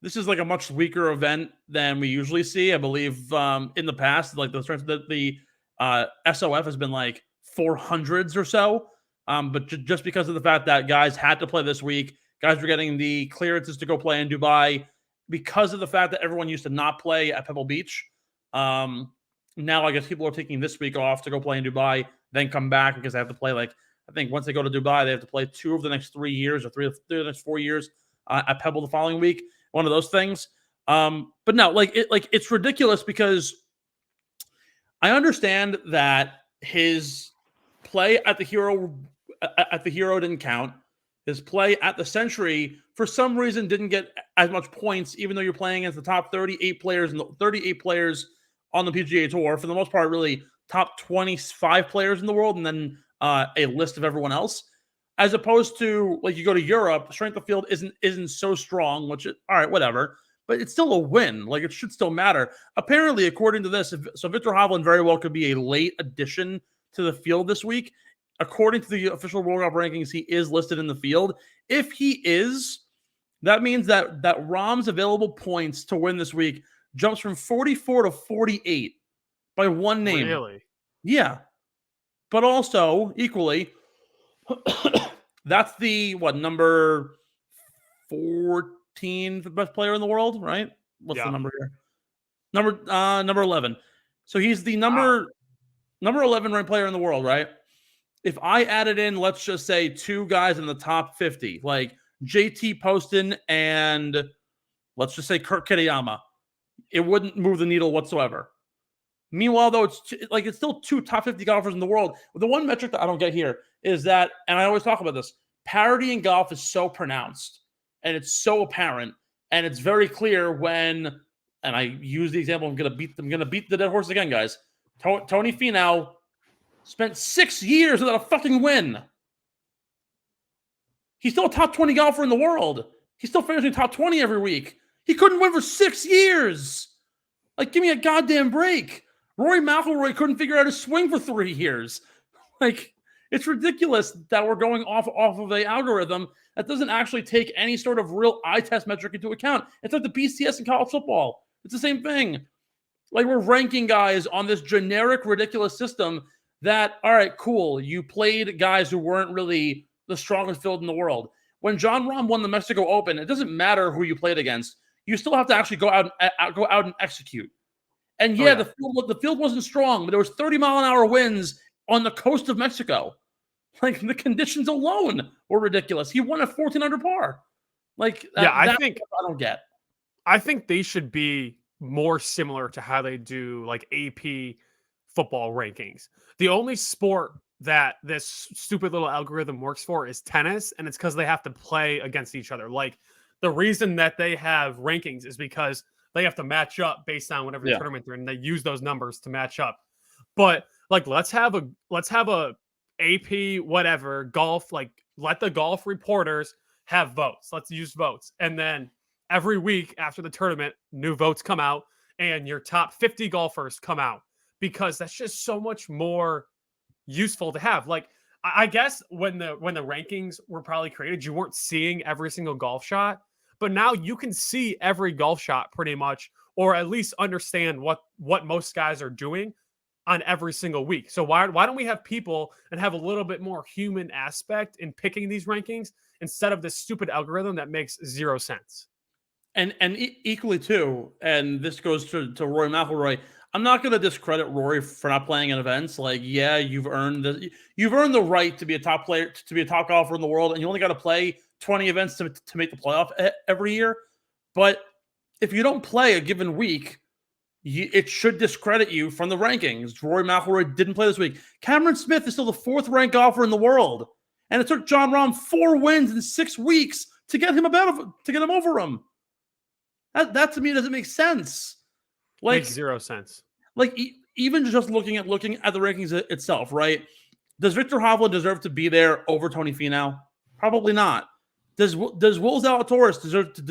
this is like a much weaker event than we usually see. I believe in the past, like the strength that the SOF has been like 400s or so. But just because of the fact that guys had to play this week, guys were getting the clearances to go play in Dubai because of the fact that everyone used to not play at Pebble Beach. Now I guess people are taking this week off to go play in Dubai, then come back because they have to play, like, I think once they go to Dubai, they have to play 2 of the next 3 years or 3 of the next 4 years at Pebble the following week. One of those things. But no, it's ridiculous because I understand that his play at the Hero didn't count. His play at the Century for some reason didn't get as much points, even though you're playing against the top 38 players and the 38 players on the PGA Tour. For the most part, really top 25 players in the world, and then a list of everyone else. As opposed to, like, you go to Europe, strength of field isn't so strong, which all right, whatever, but it's still a win. Like, it should still matter. Apparently, according to this, so Victor Hovland very well could be a late addition to the field this week. According to the official World Golf rankings, he is listed in the field. If he is, that means that Rahm's available points to win this week jumps from 44 to 48 by 1 name. Really? Yeah. But also, equally, that's the number 14 best player in the world, right? What's the number here? Number 11. So he's the number 11 ranked player in the world, right? If I added in, let's just say 2 guys in the top 50, like JT Poston and let's just say Kurt Kitayama, it wouldn't move the needle whatsoever. Meanwhile, though, it's still 2 top 50 golfers in the world. The one metric that I don't get here is that, and I always talk about this, parity in golf is so pronounced and it's so apparent, and it's very clear when, and I use the example, I'm gonna beat the dead horse again, guys. Tony Finau spent 6 years without a fucking win. He's still a top 20 golfer in the world. He's still finishing top 20 every week. He couldn't win for 6 years. Like, give me a goddamn break. Rory McIlroy couldn't figure out his swing for 3 years. Like, it's ridiculous that we're going off of an algorithm that doesn't actually take any sort of real eye test metric into account. It's like the BCS in college football. It's the same thing. Like, we're ranking guys on this generic, ridiculous system that, all right, cool, you played guys who weren't really the strongest field in the world. When Jon Rahm won the Mexico Open, it doesn't matter who you played against. You still have to actually go out and execute. And yeah, the field wasn't strong, but there was 30-mile-an-hour winds on the coast of Mexico. Like, the conditions alone were ridiculous. He won at 14 under par. Like, I don't get. I think they should be more similar to how they do like AP football rankings. The only sport that this stupid little algorithm works for is tennis, and it's because they have to play against each other. Like, the reason that they have rankings is because they have to match up based on whatever tournament they're in. They use those numbers to match up. But like, let's have a AP whatever golf. Like, let the golf reporters have votes. Let's use votes, and then every week after the tournament, new votes come out, and your top 50 golfers come out, because that's just so much more useful to have. Like, I guess when the rankings were probably created, you weren't seeing every single golf shot, but now you can see every golf shot pretty much, or at least understand what most guys are doing on every single week. So why don't we have people and have a little bit more human aspect in picking these rankings instead of this stupid algorithm that makes zero sense? And equally too, and this goes to Rory McIlroy. I'm not going to discredit Rory for not playing in events. Like, yeah, you've earned the right to be a top player, to be a top golfer in the world, and you only got to play 20 events to make the playoff every year. But if you don't play a given week, it should discredit you from the rankings. Rory McIlroy didn't play this week. Cameron Smith is still the 4th ranked golfer in the world, and it took Jon Rahm 4 wins in 6 weeks to get him over him. That to me doesn't make sense. Like, makes zero sense. Like, even just looking at the rankings itself, right? Does Victor Hovland deserve to be there over Tony Finau? Probably not. Does Will Zalatoris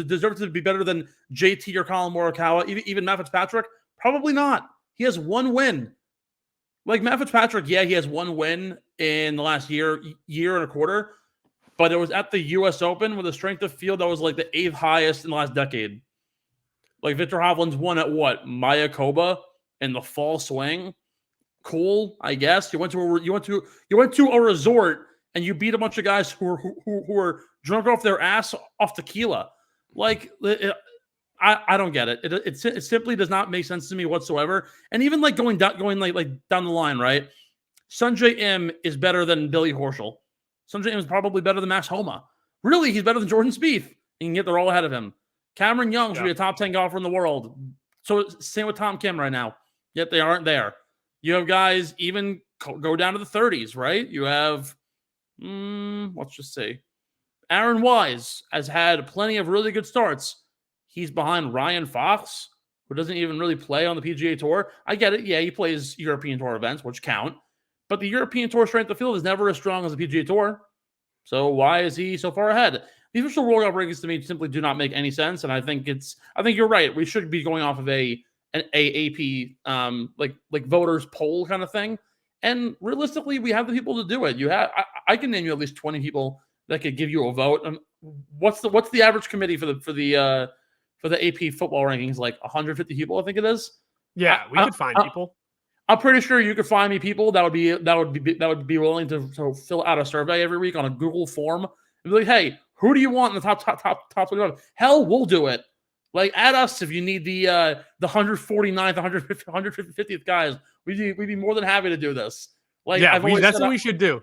deserve to be better than JT or Colin Morikawa? Even Matt Fitzpatrick? Probably not. He has 1 win. Like, Matt Fitzpatrick, yeah, he has 1 win in the last year and a quarter, but it was at the U.S. Open with a strength of field that was like the 8th highest in the last decade. Like, Victor Hovland's won at what? Mayakoba in the fall swing. Cool, I guess. You went to a resort and you beat a bunch of guys who were drunk off their ass off tequila. Like, I don't get it. It simply does not make sense to me whatsoever. And even like going down the line, right? Sungjae Im is better than Billy Horschel. Sungjae Im is probably better than Max Homa. Really, he's better than Jordan Spieth. You can get they're all ahead of him. Cameron Young should be a top 10 golfer in the world. So same with Tom Kim right now. Yet they aren't there. You have guys even go down to the 30s, right? You have, let's just say, Aaron Wise has had plenty of really good starts. He's behind Ryan Fox, who doesn't even really play on the PGA Tour. I get it. Yeah, he plays European Tour events, which count. But the European Tour strength of field is never as strong as the PGA Tour. So why is he so far ahead? The official World Cup rankings to me simply do not make any sense, and I think you're right. We should be going off of an AP like voters poll kind of thing. And realistically, we have the people to do it. I can name you at least 20 people that could give you a vote. What's the average committee for the AP football rankings? Like 150 people, I think it is. Yeah, we could find people. I'm pretty sure you could find me people that would be willing to fill out a survey every week on a Google form and be like, hey, who do you want in the top 25? Hell, we'll do it. Like, add us if you need the 149th, 150th guys. We'd be more than happy to do this. Like, yeah, that's what we should do.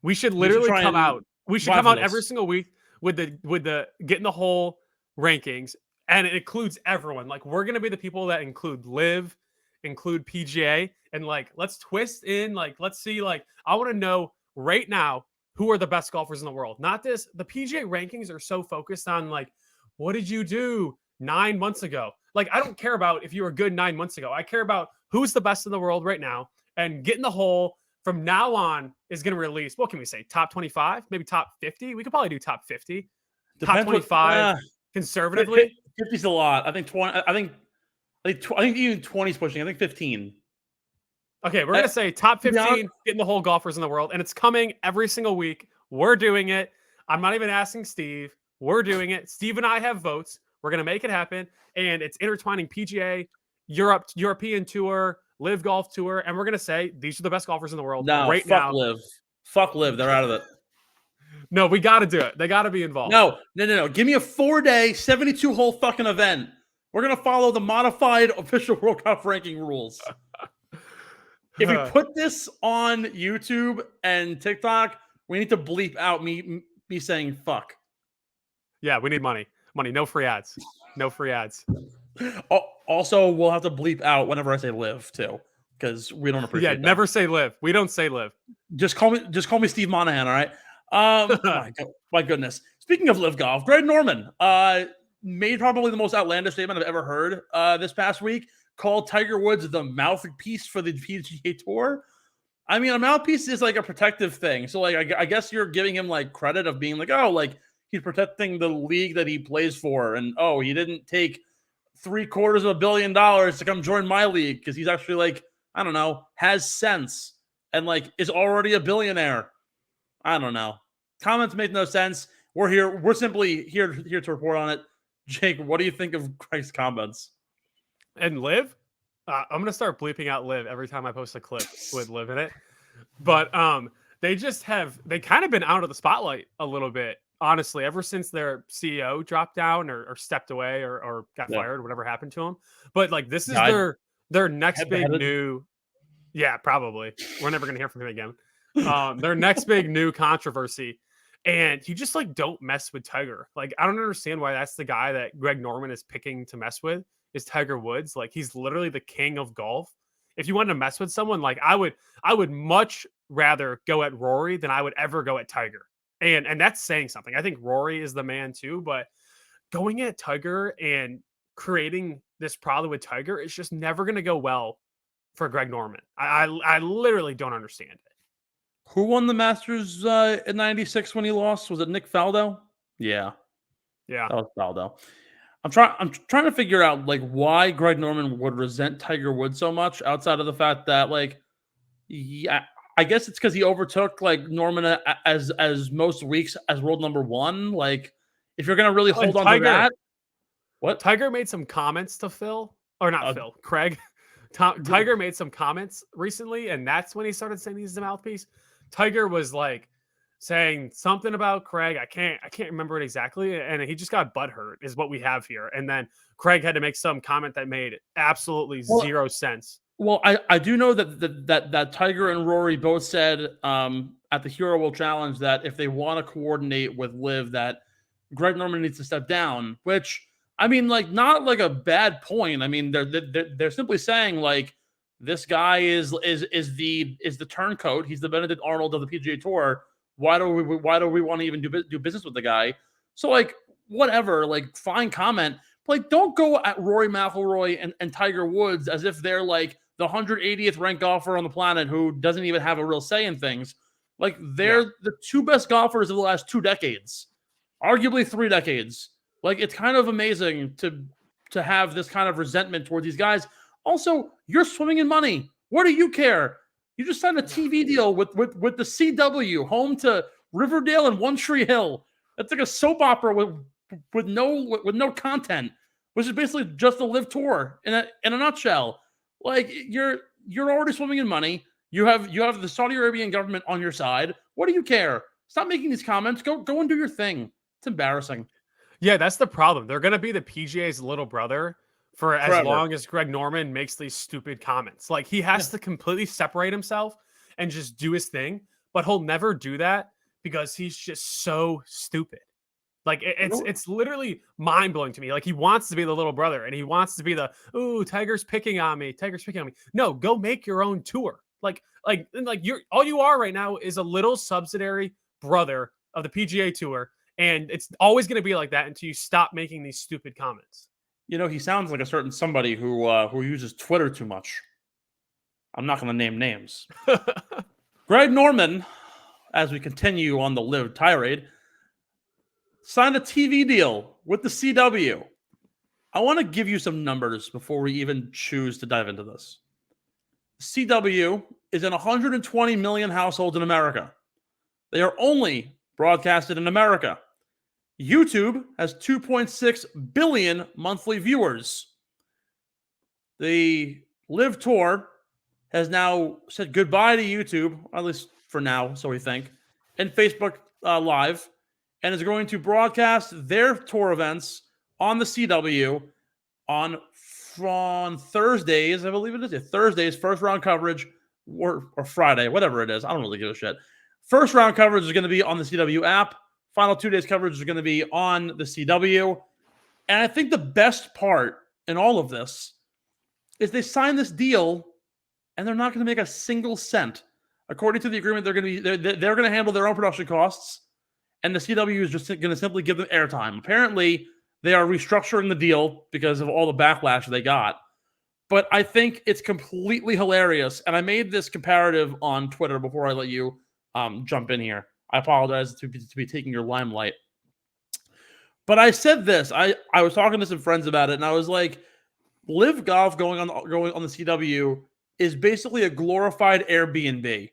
We should literally come out. We should come out every single week with the Get in the Hole rankings, and it includes everyone. Like, we're gonna be the people that include LIV, include PGA, and like, let's twist in. Like, let's see. Like, I want to know right now who are the best golfers in the world. Not this. The PGA rankings are so focused on like, what did you do 9 months ago? Like, I don't care about if you were good 9 months ago. I care about who's the best in the world right now. And Get in the Hole from now on is going to release, what can we say, top 25, maybe top 50? We could probably do top 50. Top 25 conservatively. 50's a lot. I think 20. I think even 20 is pushing. I think 15. Okay, we're going to say top 15 Get in the Hole golfers in the world. And it's coming every single week. We're doing it. I'm not even asking Steve. We're doing it. Steve and I have votes. We're going to make it happen. And it's intertwining PGA, European Tour, LIVGolf Tour. And we're going to say these are the best golfers in the world right now. Fuck LIV. They're out of it. No, we got to do it. They got to be involved. No. Give me a 4-day, 72-hole fucking event. We're going to follow the modified official World Cup ranking rules. If we put this on YouTube and TikTok, we need to bleep out me saying fuck. Yeah, we need money. No free ads. No free ads. Also, we'll have to bleep out whenever I say LIV too, because we don't appreciate Yeah, that. never say live. We don't say live. Just call me Steve Monahan, all right? My goodness. Speaking of live golf, Greg Norman made probably the most outlandish statement I've ever heard this past week, called Tiger Woods the mouthpiece for the PGA Tour. I mean, a mouthpiece is like a protective thing. So like I guess you're giving him like credit of being like, oh, like he's protecting the league that he plays for, and oh, he didn't take $750 million to come join my league because he's actually like, I don't know, has sense and like is already a billionaire. I don't know. Comments make no sense. We're simply here to report on it. Jake, what do you think of Greg's comments? And live? I'm gonna start bleeping out live every time I post a clip with live in it. But they kind of been out of the spotlight a little bit, honestly, ever since their CEO dropped down or stepped away or got fired, whatever happened to him. But like this is their next big new. Yeah, probably. We're never gonna hear from him again. Their next big new controversy. And you just like don't mess with Tiger. Like, I don't understand why that's the guy that Greg Norman is picking to mess with is Tiger Woods. Like, he's literally the king of golf. If you wanted to mess with someone, like I would much rather go at Rory than I would ever go at Tiger. And that's saying something. I think Rory is the man too, but going at Tiger and creating this problem with Tiger is just never going to go well for Greg Norman. I literally don't understand it. Who won the Masters in '96 when he lost? Was it Nick Faldo? Yeah, that was Faldo. I'm trying to figure out like why Greg Norman would resent Tiger Woods so much, outside of the fact that like, yeah, I guess it's because he overtook like Norman as most weeks as world number one. Like, if you're gonna really hold on to that, what Tiger made some comments to Phil or not Phil, Craig. Tiger made some comments recently, and that's when he started saying he's the mouthpiece. Tiger was like saying something about Craig. I can't remember it exactly. And he just got butthurt is what we have here. And then Craig had to make some comment that made absolutely zero sense. Well, I do know that Tiger and Rory both said at the Hero World Challenge that if they want to coordinate with LIV, that Greg Norman needs to step down, which I mean, like, not like a bad point. I mean, they're simply saying like, this guy is the turncoat. He's the Benedict Arnold of the PGA Tour. Why do we want to even do business with the guy? So like, whatever, like, fine comment. But like, don't go at Rory McIlroy and Tiger Woods as if they're like the 180th ranked golfer on the planet who doesn't even have a real say in things. Like, they're the two best golfers of the last 2 decades, arguably 3 decades. Like, it's kind of amazing to have this kind of resentment toward these guys. Also, you're swimming in money. What do you care? You just signed a TV deal with the CW, home to Riverdale and One Tree Hill. That's like a soap opera with no content, which is basically just a LIV tour in a nutshell. Like, you're already swimming in money. You have the Saudi Arabian government on your side. What do you care? Stop making these comments. Go and do your thing. It's embarrassing. Yeah, that's the problem. They're going to be the PGA's little brother for as long as Greg Norman makes these stupid comments. Like, he has to completely separate himself and just do his thing, but he'll never do that because he's just so stupid. Like, it's literally mind-blowing to me. Like, he wants to be the little brother, and he wants to be the, ooh, Tiger's picking on me. No, go make your own tour. Like all you are right now is a little subsidiary brother of the PGA Tour, and it's always going to be like that until you stop making these stupid comments. You know, he sounds like a certain somebody who uses Twitter too much. I'm not going to name names. Greg Norman, as we continue on the LIV tirade, signed a TV deal with the CW. I want to give you some numbers before we even choose to dive into this. CW is in 120 million households in America. They are only broadcasted in America. YouTube has 2.6 billion monthly viewers. The LIV Tour has now said goodbye to YouTube, at least for now, so we think, and Facebook Live, and is going to broadcast their tour events on the CW on Thursdays, I believe it is. Thursdays, first round coverage, or Friday, whatever it is. I don't really give a shit. First round coverage is going to be on the CW app. Final 2 days coverage is going to be on the CW. And I think the best part in all of this is they signed this deal and they're not going to make a single cent. According to the agreement, they're going to handle their own production costs, and the CW is just going to simply give them airtime. Apparently, they are restructuring the deal because of all the backlash they got. But I think it's completely hilarious, and I made this comparative on Twitter before I let you jump in here. I apologize to be taking your limelight. But I said this. I was talking to some friends about it, and I was like, LIVGolf going on the CW is basically a glorified Airbnb.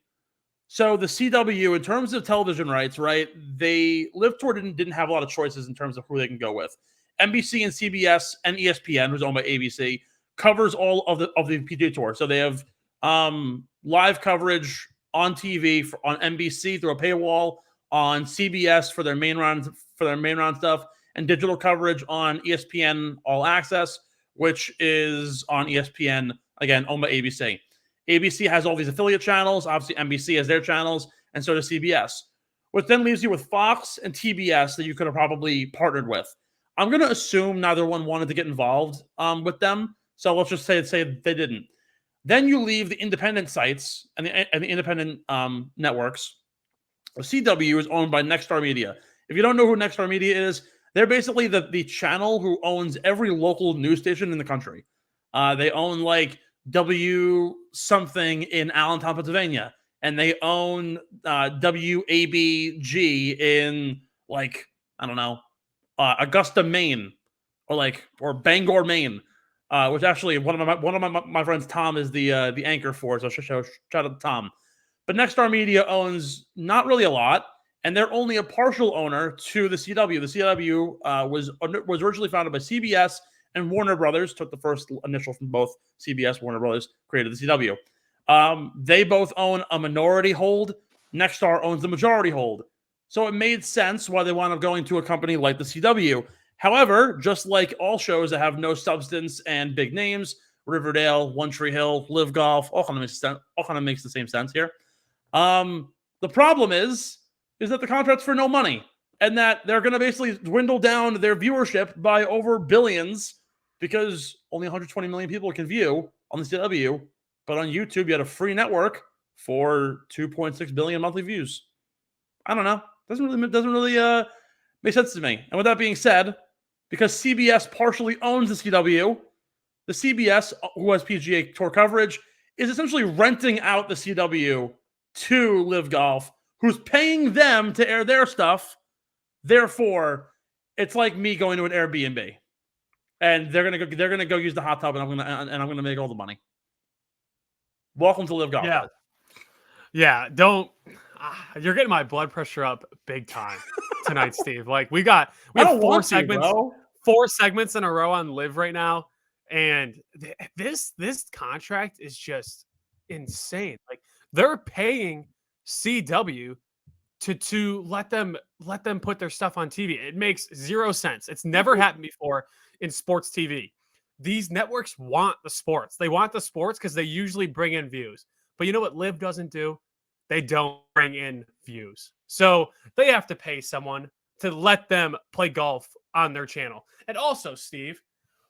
So the CW, in terms of television rights, right? Live Tour didn't have a lot of choices in terms of who they can go with. NBC and CBS and ESPN, who's owned by ABC, covers all of the PGA Tour. So they have live coverage on TV on NBC through a paywall, on CBS for their main round stuff, and digital coverage on ESPN All Access, which is on ESPN, again, owned by ABC. ABC has all these affiliate channels. Obviously, NBC has their channels, and so does CBS. Which then leaves you with Fox and TBS that you could have probably partnered with. I'm going to assume neither one wanted to get involved with them, so let's just say they didn't. Then you leave the independent sites and the independent networks. The CW is owned by Nexstar Media. If you don't know who Nexstar Media is, they're basically the channel who owns every local news station in the country. They own like W something in Allentown, Pennsylvania, and they own WABG in like, I don't know, Augusta, Maine, or Bangor, Maine, which actually one of my friends, Tom, is the anchor for. So shout out to Tom. But Nexstar Media owns not really a lot, and they're only a partial owner to the CW. The CW was originally founded by CBS and Warner Brothers. Took the first initial from both CBS, Warner Brothers, created the CW. They both own a minority hold. Nexstar owns the majority hold. So it made sense why they wound up going to a company like the CW. However, just like all shows that have no substance and big names, Riverdale, One Tree Hill, LIVGolf, all kind of makes the same sense here. The problem is that the contract's for no money, and that they're going to basically dwindle down their viewership by over billions because only 120 million people can view on the CW, but on YouTube you had a free network for 2.6 billion monthly views. I don't know. Doesn't really make sense to me. And with that being said, because CBS partially owns the CW, the CBS, who has PGA Tour coverage, is essentially renting out the CW to LIVGolf, who's paying them to air their stuff. Therefore, it's like me going to an Airbnb, and they're gonna go use the hot tub, and I'm gonna make all the money. Welcome to LIVGolf. Yeah. Don't. You're getting my blood pressure up big time tonight, Steve. Like we have 4 segments in a row on Live right now, and this contract is just insane. Like they're paying CW to let them put their stuff on TV. It makes zero sense. It's never happened before in sports TV. These networks want the sports. They want the sports because they usually bring in views. But you know what Live doesn't do? They don't bring in views. So they have to pay someone to let them play golf on their channel. And also, Steve,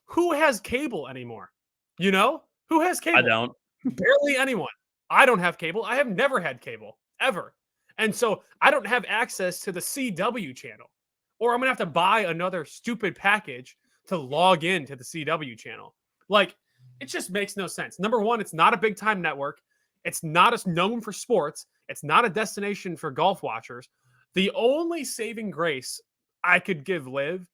who has cable anymore? You know? Who has cable? I don't. Barely anyone. I don't have cable. I have never had cable, ever. And so I don't have access to the CW channel. Or I'm going to have to buy another stupid package to log into the CW channel. Like, it just makes no sense. Number one, it's not a big-time network. It's not as known for sports. It's not a destination for golf watchers. The only saving grace I could give Liv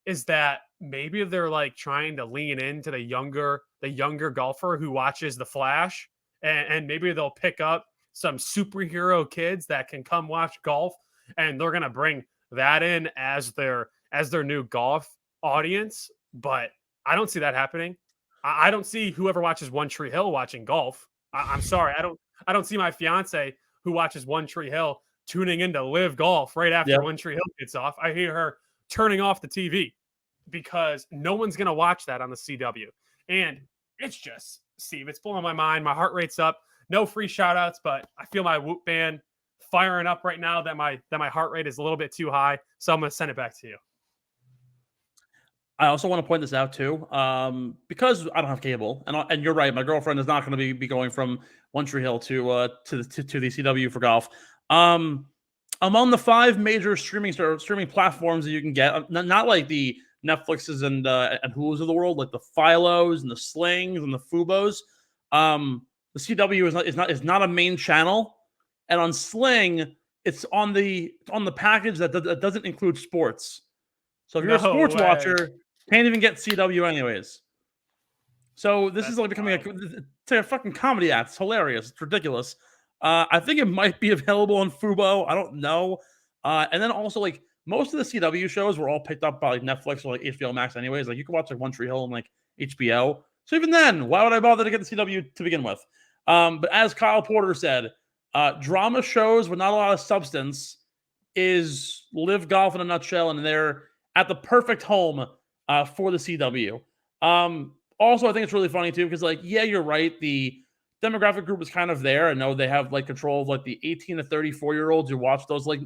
is that maybe they're like trying to lean into the younger golfer who watches The Flash, and maybe they'll pick up some superhero kids that can come watch golf, and they're gonna bring that in as their new golf audience. But I don't see that happening. I don't see whoever watches One Tree Hill watching golf. I'm sorry. I don't see my fiance who watches One Tree Hill tuning into LIVGolf right after One Tree Hill gets off. I hear her turning off the TV because no one's going to watch that on the CW. And it's just, Steve, it's blowing my mind. My heart rate's up. No free shout outs, but I feel my Whoop band firing up right now that my heart rate is a little bit too high. So I'm going to send it back to you. I also want to point this out too, because I don't have cable, and you're right. My girlfriend is not going to be going from One Tree Hill to the CW for golf. Among the 5 major streaming platforms that you can get, not like the Netflixes and Hulu's of the world, like the Philos and the Slings and the Fubos. The CW is not a main channel, and on Sling, it's on the package that doesn't include sports. So if you're a sports watcher, can't even get CW anyways. So this is like becoming it's like a fucking comedy act. It's hilarious. It's ridiculous. I think it might be available on Fubo. I don't know. And then also like most of the CW shows were all picked up by like Netflix or like HBO Max anyways. Like you can watch like One Tree Hill and like HBO. So even then, why would I bother to get the CW to begin with? But as Kyle Porter said, drama shows with not a lot of substance is Live Golf in a nutshell, and they're at the perfect home for the CW. Also, I think it's really funny too because, like, yeah, you're right. The demographic group is kind of there. I know they have like control of like the 18 to 34-year-olds who watch those like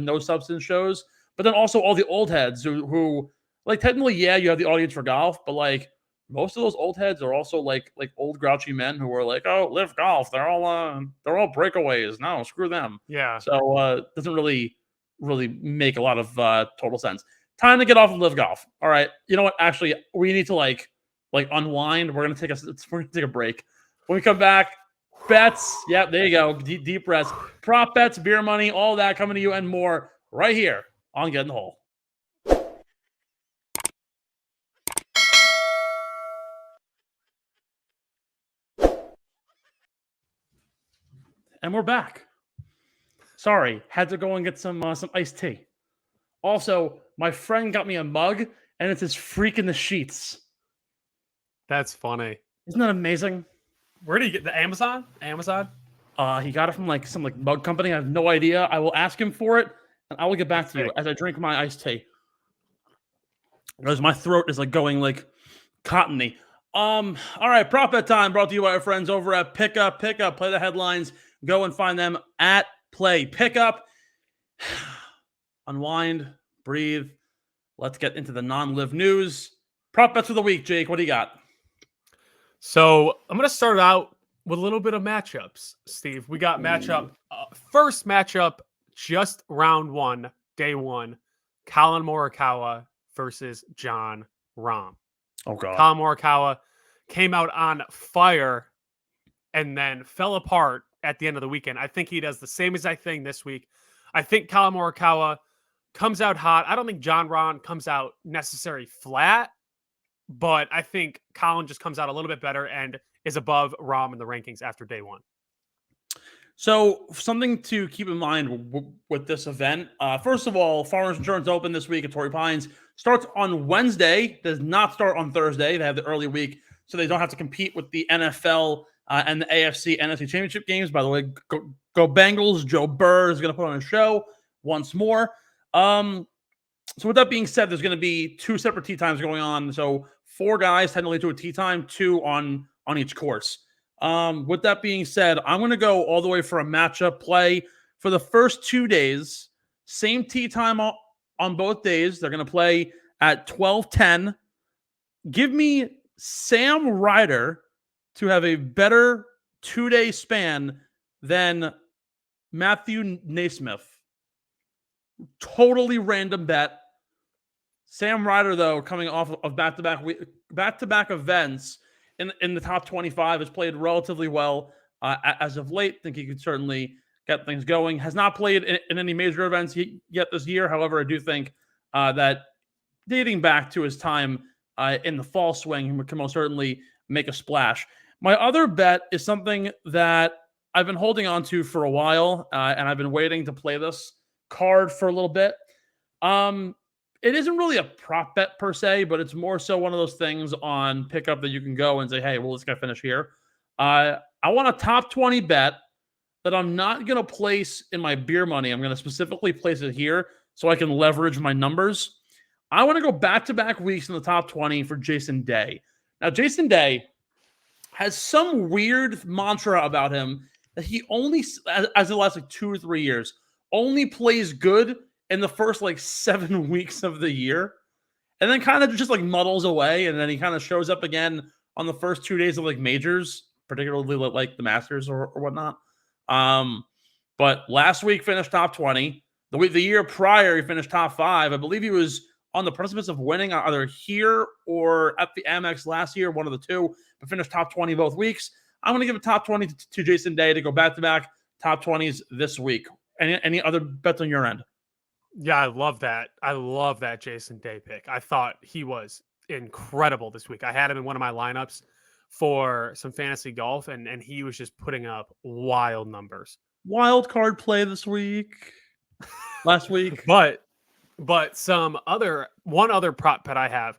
no substance shows, but then also all the old heads who like technically, yeah, you have the audience for golf, but like most of those old heads are also like old grouchy men who are like, oh, Live Golf, they're all breakaways. No, screw them. Yeah. So it doesn't really make a lot of total sense. Time to get off of Live Golf. All right. You know what? Actually, we need to like unwind. We're gonna take a break. When we come back, bets. Yep, there you go. Deep breaths. Prop bets, beer money, all that coming to you and more right here on Get in the Hole. And we're back. Sorry, had to go and get some iced tea. Also, my friend got me a mug, and it's his freak in the sheets. That's funny. Isn't that amazing? Where did you get the Amazon? He got it from like some like mug company. I have no idea. I will ask him for it, and I will get back to you as I drink my iced tea. Because my throat is like going like cottony. All right, prop bet time brought to you by our friends over at Pickup. Pickup, play the headlines. Go and find them at Play Pickup. Unwind, breathe. Let's get into the non-live news. Prop bets of the week, Jake. What do you got? So I'm going to start out with a little bit of matchups, Steve. We got first matchup, just round 1, day 1. Colin Morikawa versus Jon Rahm. Oh, God. Colin Morikawa came out on fire and then fell apart at the end of the weekend. I think he does the same exact thing this week. I think Colin Morikawa comes out hot. I don't think Jon Rahm comes out necessarily flat, but I think Colin just comes out a little bit better and is above Rahm in the rankings after day 1. So something to keep in mind with this event. First of all, Farmers Insurance Open this week at Torrey Pines starts on Wednesday. Does not start on Thursday. They have the early week, so they don't have to compete with the NFL and the AFC NFC Championship games. By the way, go Bengals. Joe Burr is going to put on a show once more. So with that being said, there's going to be 2 separate tee times going on. So 4 guys technically to a tee time, 2 on each course. With that being said, I'm going to go all the way for a matchup play for the first 2 days. Same tee time on both days. They're going to play at 12:10. Give me Sam Ryder to have a better 2-day span than Matthew Naismith. Totally random bet. Sam Ryder, though, coming off of back-to-back events in the top 25, has played relatively well as of late. Think he could certainly get things going. Has not played in any major events yet this year. However, I do think that dating back to his time in the fall swing, he can most certainly make a splash. My other bet is something that I've been holding on to for a while, and I've been waiting to play this card for a little bit. It isn't really a prop bet per se, but it's more so one of those things on Pickup that you can go and say, hey, well, this guy finish here. I want a top 20 bet that I'm not going to place in my beer money. I'm going to specifically place it here so I can leverage my numbers. I want to go back-to-back weeks in the top 20 for Jason Day. Now, Jason Day has some weird mantra about him that he only, as the last like 2 or 3 years, only plays good in the first like 7 weeks of the year. and then kind of just like muddles away, and then he kind of shows up again on the first 2 days of like majors, particularly like the Masters or whatnot. But last week finished top 20. The year prior, he finished top 5. I believe he was on the precipice of winning either here or at the Amex last year, one of the two, but finished top 20 both weeks. I'm going to give a top 20 to Jason Day to go back-to-back top 20s this week. Any other bets on your end? Yeah, I love that. I love that Jason Day pick. I thought he was incredible this week. I had him in one of my lineups for some fantasy golf, and he was just putting up wild numbers. Wild card play this week. Last week. But one other prop bet I have.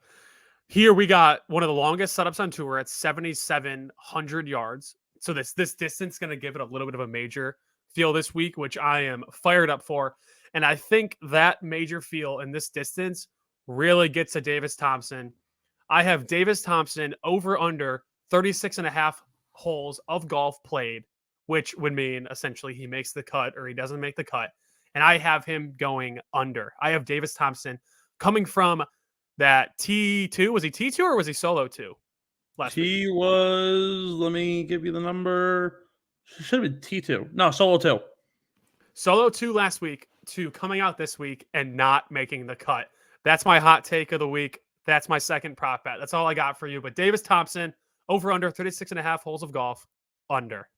Here we got one of the longest setups on tour at 7,700 yards. So this distance is going to give it a little bit of a major feel this week, which I am fired up for. And I think that major feel in this distance really gets to Davis Thompson. I have Davis Thompson over under 36.5 holes of golf played, which would mean essentially he makes the cut or he doesn't make the cut. And I have him going under. I have Davis Thompson coming from that T2. Was he T2 or was he solo 2? He was, let me give you the number. Should have been T2. No, solo 2. Solo 2 last week to coming out this week and not making the cut. That's my hot take of the week. That's my second prop bet. That's all I got for you. But Davis Thompson, over under 36.5 holes of golf, under.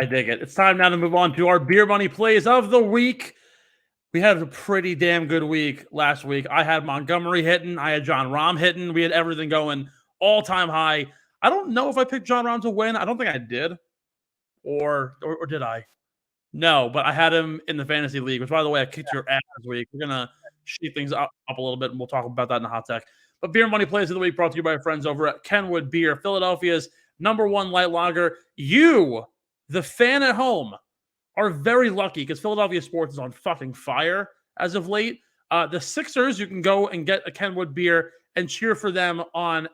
I dig it. It's time now to move on to our beer money plays of the week. We had a pretty damn good week last week. I had Montgomery hitting. I had John Rahm hitting. We had everything going all-time high. I don't know if I picked John Rahm to win. I don't think I did. Or did I? No, but I had him in the fantasy league, which, by the way, I kicked your ass this week. We're going to sheet things up a little bit, and we'll talk about that in the hot tech. But beer money plays of the week brought to you by our friends over at Kenwood Beer, Philadelphia's #1 light lager. You, the fan at home, are very lucky because Philadelphia sports is on fucking fire as of late. The Sixers, you can go and get a Kenwood beer and cheer for them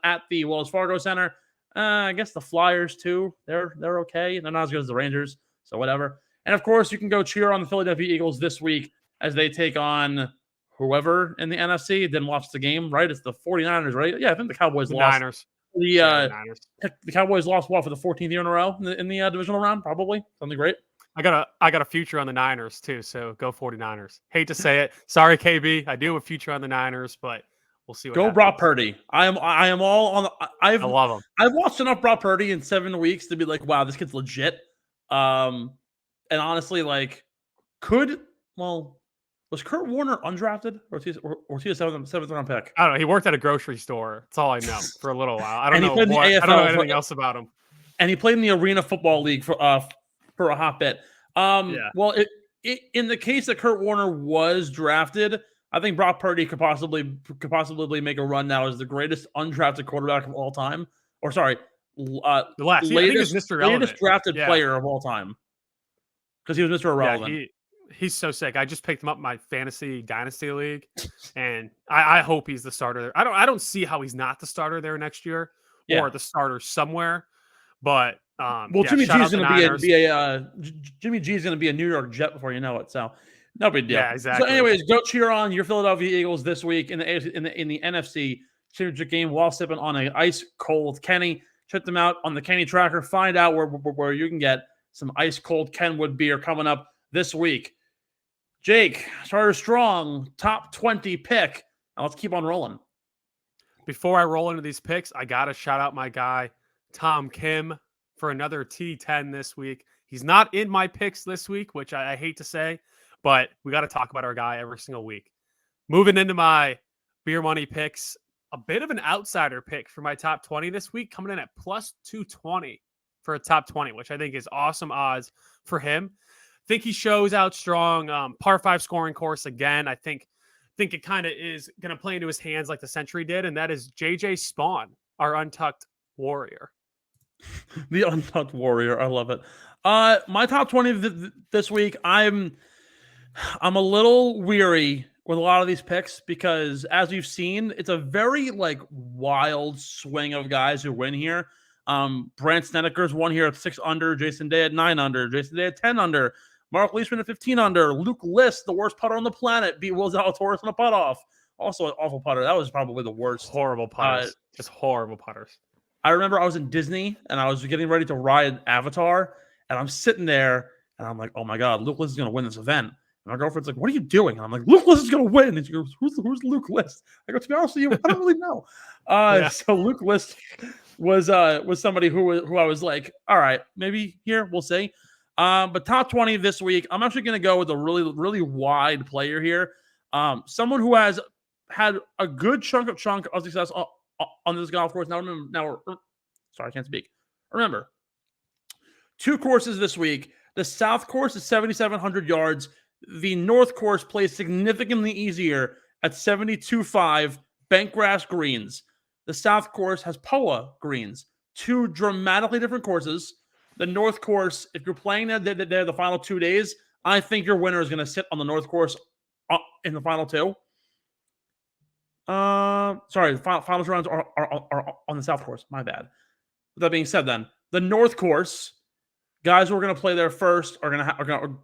at the Wells Fargo Center. I guess the Flyers too. They're okay. They're not as good as the Rangers, so whatever. And of course, you can go cheer on the Philadelphia Eagles this week as they take on whoever in the NFC. Didn't watch the game, right? It's the 49ers, right? Yeah, I think the Cowboys lost. Niners. The Cowboys lost for the 14th year in a row in the divisional round, probably something great. I got a future on the Niners too, so go 49ers. Hate to say it. Sorry, KB. I do have a future on the Niners, but we'll see what happens. Brock Purdy. I am all on I love him. I've watched enough Brock Purdy in 7 weeks to be like, wow, this kid's legit. And honestly, like, was Kurt Warner undrafted or was he a seventh round pick? I don't know. He worked at a grocery store. That's all I know for a little while. I don't know anything else about him. And he played in the Arena Football League for a hot bit. Well, in the case that Kurt Warner was drafted, I think Brock Purdy could possibly make a run now as the greatest undrafted quarterback of all time. Or sorry, latest drafted player of all time. Because he was Mr. Irrelevant. Yeah, he's so sick. I just picked him up in my fantasy dynasty league, and I hope he's the starter there. I don't see how he's not the starter there next year or the starter somewhere. But Jimmy G is going to be a New York Jet before you know it. So no big deal. Yeah, exactly. So, anyways, go cheer on your Philadelphia Eagles this week in the NFC Championship game while sipping on an ice cold Kenny. Check them out on the Kenny Tracker. Find out where you can get some ice cold Kenwood beer coming up this week. Jake, starter strong, top 20 pick. Now let's keep on rolling. Before I roll into these picks, I got to shout out my guy, Tom Kim, for another T10 this week. He's not in my picks this week, which I hate to say, but we got to talk about our guy every single week. Moving into my beer money picks, a bit of an outsider pick for my top 20 this week, coming in at plus 220 for a top 20, which I think is awesome odds for him. I think he shows out strong. Par 5 scoring course again. I think it kind of is going to play into his hands like the Century did, and that is JJ Spawn, our untucked warrior. The untucked warrior. I love it. My top 20 this week, I'm a little weary with a lot of these picks because, as you've seen, it's a very wild swing of guys who win here. Brant Snedeker's won here at 6 under, Jason Day at 9 under, Jason Day at 10 under, Mark Leishman at 15 under, Luke List, the worst putter on the planet, beat Will Zalatoris on a putt off. Also an awful putter. That was probably the worst. Horrible putters. Just horrible putters. I remember I was in Disney and I was getting ready to ride Avatar, and I'm sitting there and I'm like, oh my God, Luke List is going to win this event. And my girlfriend's like, what are you doing? And I'm like, Luke List is going to win. And she goes, who's Luke List? I go, to be honest with you, I don't really know. So Luke List was somebody who I was like, all right, maybe here, we'll see. But top 20 this week, I'm actually going to go with a really, really wide player here. Someone who has had a good chunk of success on this golf course. Sorry, I can't speak. Remember, 2 courses this week. The South course is 7,700 yards. The North course plays significantly easier at 72.5 bent grass greens. The South course has POA greens. 2 dramatically different courses. The North course, if you're playing there the final 2 days, I think your winner is going to sit on the North course in the final 2. Sorry, the final 2 rounds are on the South course. My bad. With that being said, then the North course, guys who are going to play there first are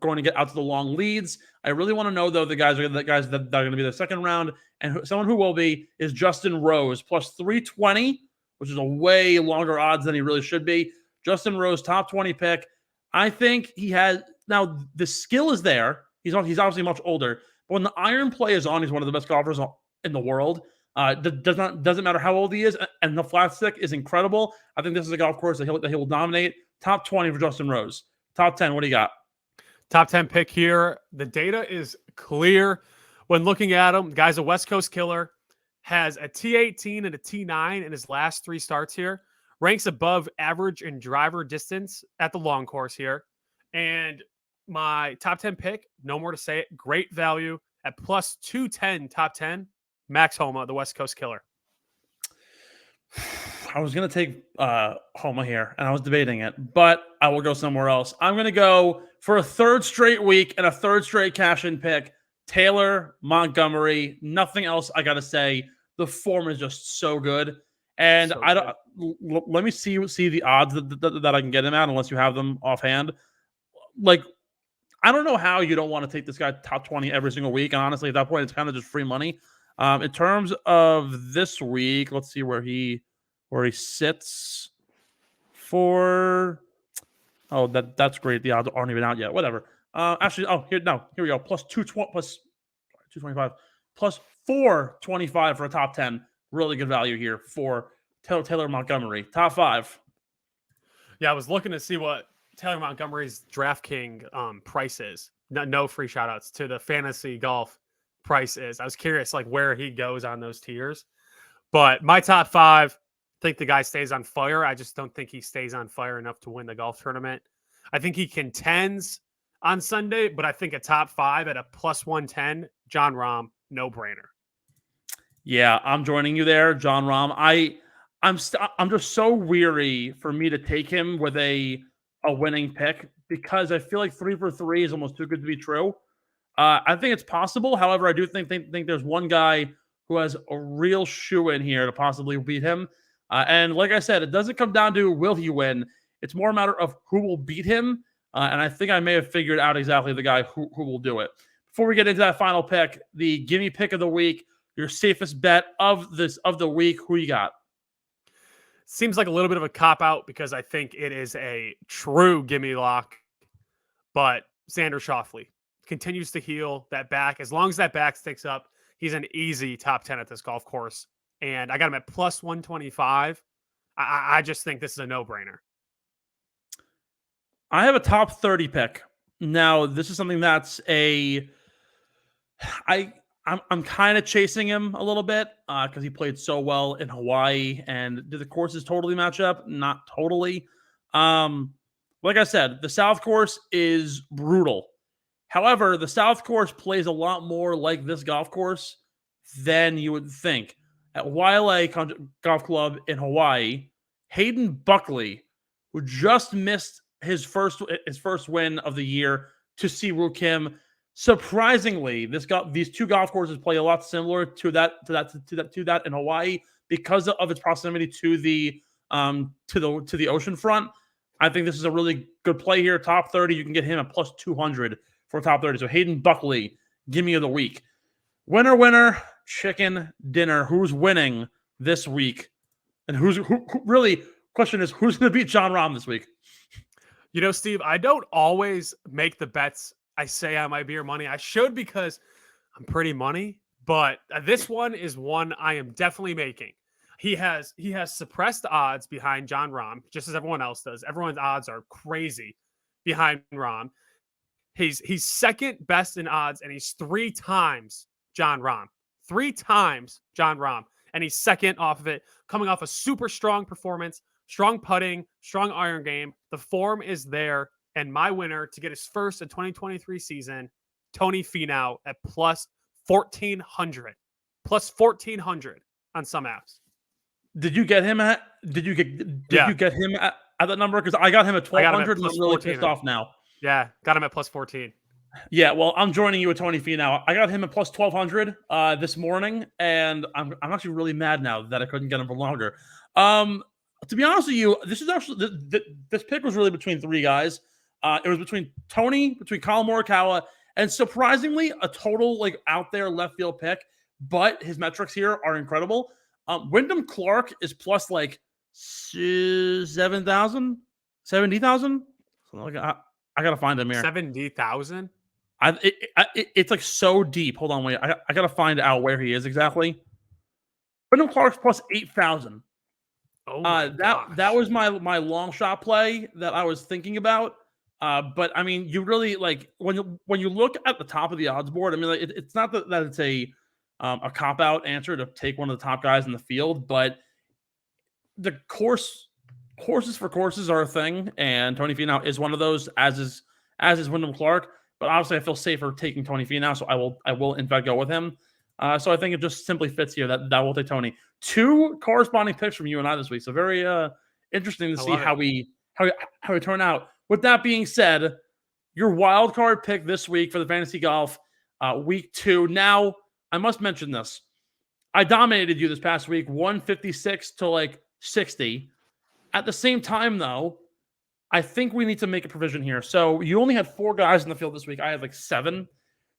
going to get out to the long leads. I really want to know though the guys that are going to be the second round, and someone who will be is Justin Rose plus 320, which is a way longer odds than he really should be. Justin Rose, top 20 pick. I think he has now the skill is there. He's obviously much older, but when the iron play is on, he's one of the best golfers in the world. Doesn't matter how old he is, and the flat stick is incredible. I think this is a golf course that he will dominate. Top 20 for Justin Rose. Top 10, what do you got? Top 10 pick here. The data is clear when looking at him. The guy's a West Coast killer, has a T18 and a T9 in his last 3 starts here, ranks above average in driver distance at the long course here. And my top 10 pick, no more to say it, great value at plus 210 top 10, Max Homa, the West Coast killer. I was going to take Homa here, and I was debating it, but I will go somewhere else. I'm going to go for a 3rd straight week and a 3rd straight cash-in pick, Taylor Montgomery. Nothing else I got to say. The form is just so good. And So I don't. Let me see the odds that I can get him at, unless you have them offhand. Like, I don't know how you don't want to take this guy top 20 every single week. And honestly, at that point, it's kind of just free money. In terms of this week, let's see where he sits for. Oh, that's great. The odds aren't even out yet. Whatever. Here we go. Plus 225, plus 425 for a top 10. Really good value here for Taylor Montgomery. Top 5. Yeah, I was looking to see what Taylor Montgomery's DraftKings price is. No free shout outs to the fantasy golf price is. I was curious like where he goes on those tiers. But my top 5, I think the guy stays on fire. I just don't think he stays on fire enough to win the golf tournament. I think he contends on Sunday, but I think a top 5 at a plus 110, John Rahm, no brainer. Yeah, I'm joining you there, John Rahm. I'm just so weary for me to take him with a winning pick because I feel like 3 for 3 is almost too good to be true. I think it's possible. However, I do think there's one guy who has a real shoe in here to possibly beat him. And like I said, it doesn't come down to will he win. It's more a matter of who will beat him. And I think I may have figured out exactly the guy who will do it. Before we get into that final pick, the gimme pick of the week, your safest bet of the week, who you got? Seems like a little bit of a cop-out because I think it is a true gimme lock. But Xander Schauffele continues to heal that back. As long as that back sticks up, he's an easy top 10 at this golf course. And I got him at plus 125. I just think this is a no-brainer. I have a top 30 pick. Now, this is something that's I'm kind of chasing him a little bit because he played so well in Hawaii. And did the courses totally match up? Not totally. Like I said, the South course is brutal. However, the South course plays a lot more like this golf course than you would think. At Wailea Golf Club in Hawaii, Hayden Buckley, who just missed his first win of the year to Siwoo Kim. Surprisingly, these 2 golf courses play a lot similar to that in Hawaii because of its proximity to the ocean front. I think this is a really good play here. Top 30, you can get him at plus 200 for top 30. So Hayden Buckley, gimme of the week. Winner. chicken dinner. Who's winning this week? And who really, question is, who's going to beat John Rahm this week? You know, Steve, I don't always make the bets I say on my beer money. I should because I'm pretty money, but this one is one I am definitely making. He has suppressed odds behind John Rahm, just as everyone else does. Everyone's odds are crazy behind Rahm. He's second best in odds, and he's 3 times John Rahm. 3 times John Rahm. And he's second off of it, coming off a super strong performance, strong putting, strong iron game. The form is there. And my winner to get his first in 2023 season, Tony Finau at plus 1,400. Plus 1,400 on some apps. Did you get him at? Did you get him at that number? Because I got him at 1,200. I'm really pissed off now. Yeah, got him at plus 14. Yeah, well, I'm joining you with Tony Finau. I got him at plus 1,200 this morning, and I'm actually really mad now that I couldn't get him for longer. To be honest with you, this is actually this pick was really between 3 guys. It was between Tony, between Colin Morikawa, and surprisingly, a total like out there left field pick. But his metrics here are incredible. Wyndham Clark is plus like 7,000, 70,000. So like I gotta find him here. 70,000. It's like so deep. Hold on, wait. I gotta find out where he is exactly. Wyndham Clark's plus 8,000. Oh, that was my long shot play that I was thinking about. But I mean, you really like when you look at the top of the odds board. I mean, like, it's not that it's a cop out answer to take one of the top guys in the field, but the horses for courses are a thing, and Tony Finau is one of those, as is Wyndham Clark. But obviously, I feel safer taking Tony Finau, so I will in fact go with him. So I think it just simply fits here that will take Tony. 2 corresponding picks from you and I this week, so very interesting to see how we turn out. With that being said, your wild card pick this week for the Fantasy Golf week 2. Now, I must mention this. I dominated you this past week, 156 to like 60. At the same time, though, I think we need to make a provision here. So you only had 4 guys in the field this week. I had like 7.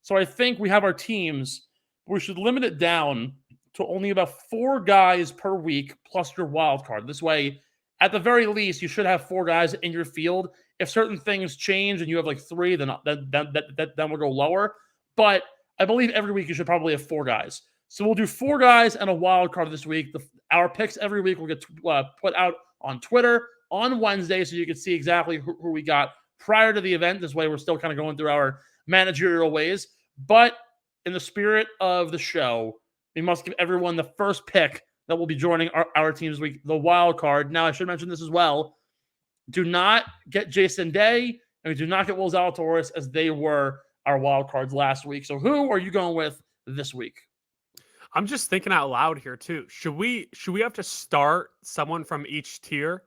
So I think we have our teams. We should limit it down to only about 4 guys per week plus your wild card. This way, at the very least, you should have 4 guys in your field. If certain things change and you have like 3, then we'll go lower. But I believe every week you should probably have 4 guys. So we'll do 4 guys and a wild card this week. Our picks every week will get put out on Twitter on Wednesday, so you can see exactly who we got prior to the event. This way, we're still kind of going through our managerial ways. But in the spirit of the show, we must give everyone the first pick that will be joining our team this week, the wild card. Now, I should mention this as well. Do not get Jason Day, and we do not get Will Zalatoris, as they were our wild cards last week. So who are you going with this week? I'm just thinking out loud here too. Should we have to start someone from each tier?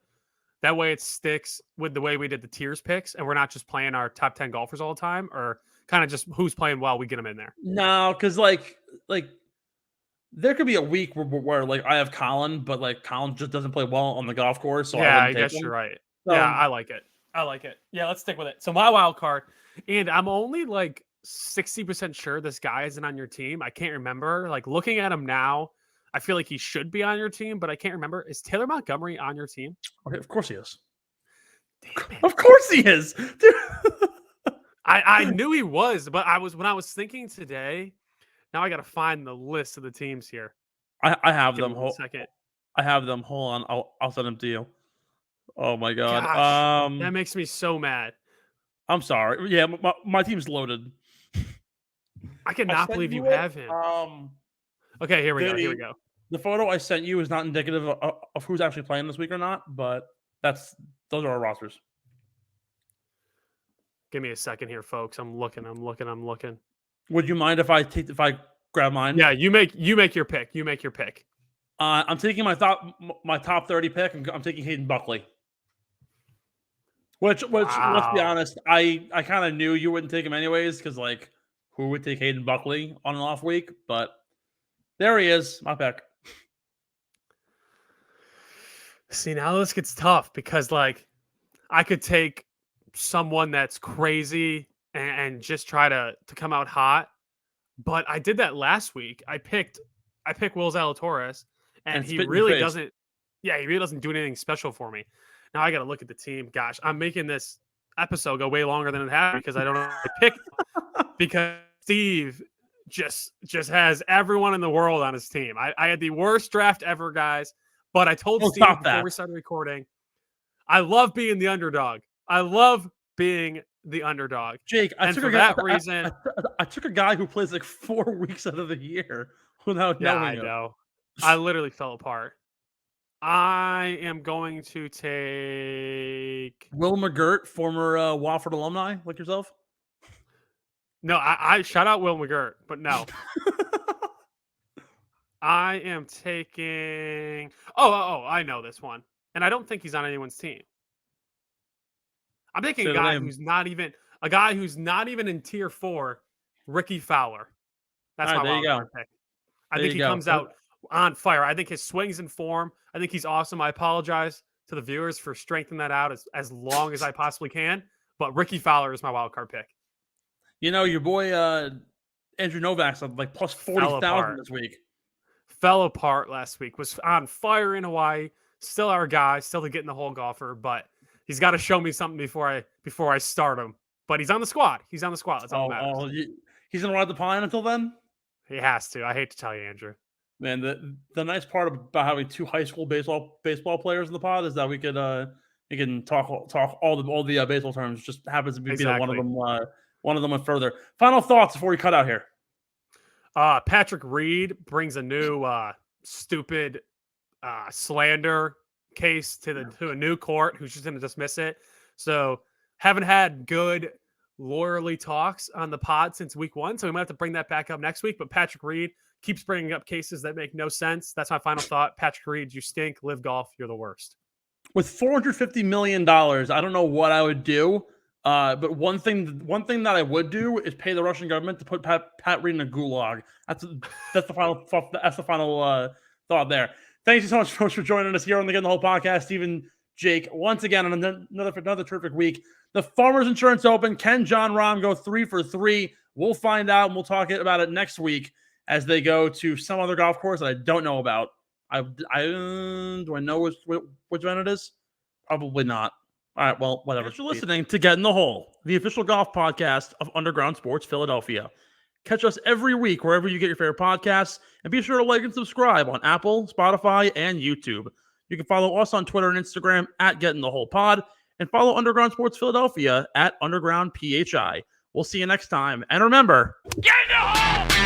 That way it sticks with the way we did the tiers picks, and we're not just playing our top 10 golfers all the time, or kind of just who's playing well, we get them in there. No, because like there could be a week where like I have Colin, but like Colin just doesn't play well on the golf course. So yeah, I guess you're right. Yeah, I like it. Yeah, let's stick with it. So my wild card, and I'm only like 60% sure this guy isn't on your team. I can't remember. Like looking at him now, I feel like he should be on your team, but I can't remember. Is Taylor Montgomery on your team? Okay, of course he is. Damn it. Of course he is. I knew he was, but when I was thinking today, now I got to find the list of the teams here. I have Give them. me 1 second. I have them. Hold on. I'll send them to you. Oh my God. Gosh, that makes me so mad. I'm sorry. Yeah, my team's loaded. I cannot believe you have him. Okay, here we go. The photo I sent you is not indicative of who's actually playing this week or not, but those are our rosters. Give me a second here, folks. I'm looking. Would you mind if I grab mine? Yeah, you make your pick. I'm taking my top 30 pick. I'm taking Hayden Buckley. Which wow. Let's be honest, I kind of knew you wouldn't take him anyways, because like who would take Hayden Buckley on an off week? But there he is, my pick. See, now this gets tough because like I could take someone that's crazy and just try to come out hot. But I did that last week. I picked I pick Will Zalatoris, and he spit in your really face. doesn't. Yeah, he really doesn't do anything special for me. Now I got to look at the team. Gosh, I'm making this episode go way longer than it has because I don't know what I picked because Steve just has everyone in the world on his team. I had the worst draft ever, guys. But I told Steve before we started recording, I love being the underdog. I love being the underdog. Jake, I took a guy who plays like 4 weeks out of the year without knowing him. I know. I literally fell apart. I am going to take Will McGirt, former Wofford alumni like yourself. No, I shout out Will McGirt, but no. I am taking. Oh, I know this one, and I don't think he's on anyone's team. I'm thinking a guy who's not even in tier 4, Ricky Fowler. That's my wild card pick. I think he comes out on fire. I think his swing's in form. I think he's awesome. I apologize to the viewers for strengthening that out as long as I possibly can. But Ricky Fowler is my wild card pick. You know, your boy Andrew Novak's like plus 40,000 this week. Fell apart last week. Was on fire in Hawaii. Still our guy. Still the get in the hole golfer. But he's got to show me something before I start him. But he's on the squad. He's on the squad. That's all that matters. He's gonna ride the pine until then. He has to. I hate to tell you, Andrew. Man, the nice part about having 2 high school baseball players in the pod is that we can talk all the baseball terms. Just happens to be that one of them went further. Final thoughts before we cut out here. Patrick Reed brings a new stupid slander case to a new court who's just going to dismiss it. So haven't had good lawyerly talks on the pod since week 1, so we might have to bring that back up next week. But Patrick Reed keeps bringing up cases that make no sense. That's my final thought. Patrick Reed, you stink. LIVGolf, you're the worst. With $450 million, I don't know what I would do. But one thing that I would do is pay the Russian government to put Pat Reed in a gulag. That's the final thought there. Thank you so much for joining us here on the Get in the Hole podcast, Stephen, Jake. Once again, on another terrific week. The Farmers Insurance Open. Can John Rahm go 3 for 3? We'll find out, and we'll talk about it next week as they go to some other golf course that I don't know about. Do I know which event it is? Probably not. All right, well, whatever. Thanks for listening to Get in the Hole, the official golf podcast of Underground Sports Philadelphia. Catch us every week wherever you get your favorite podcasts, and be sure to like and subscribe on Apple, Spotify, and YouTube. You can follow us on Twitter and Instagram at Get in the Hole Pod, and follow Underground Sports Philadelphia at Underground PHI. We'll see you next time, and remember, get in the hole!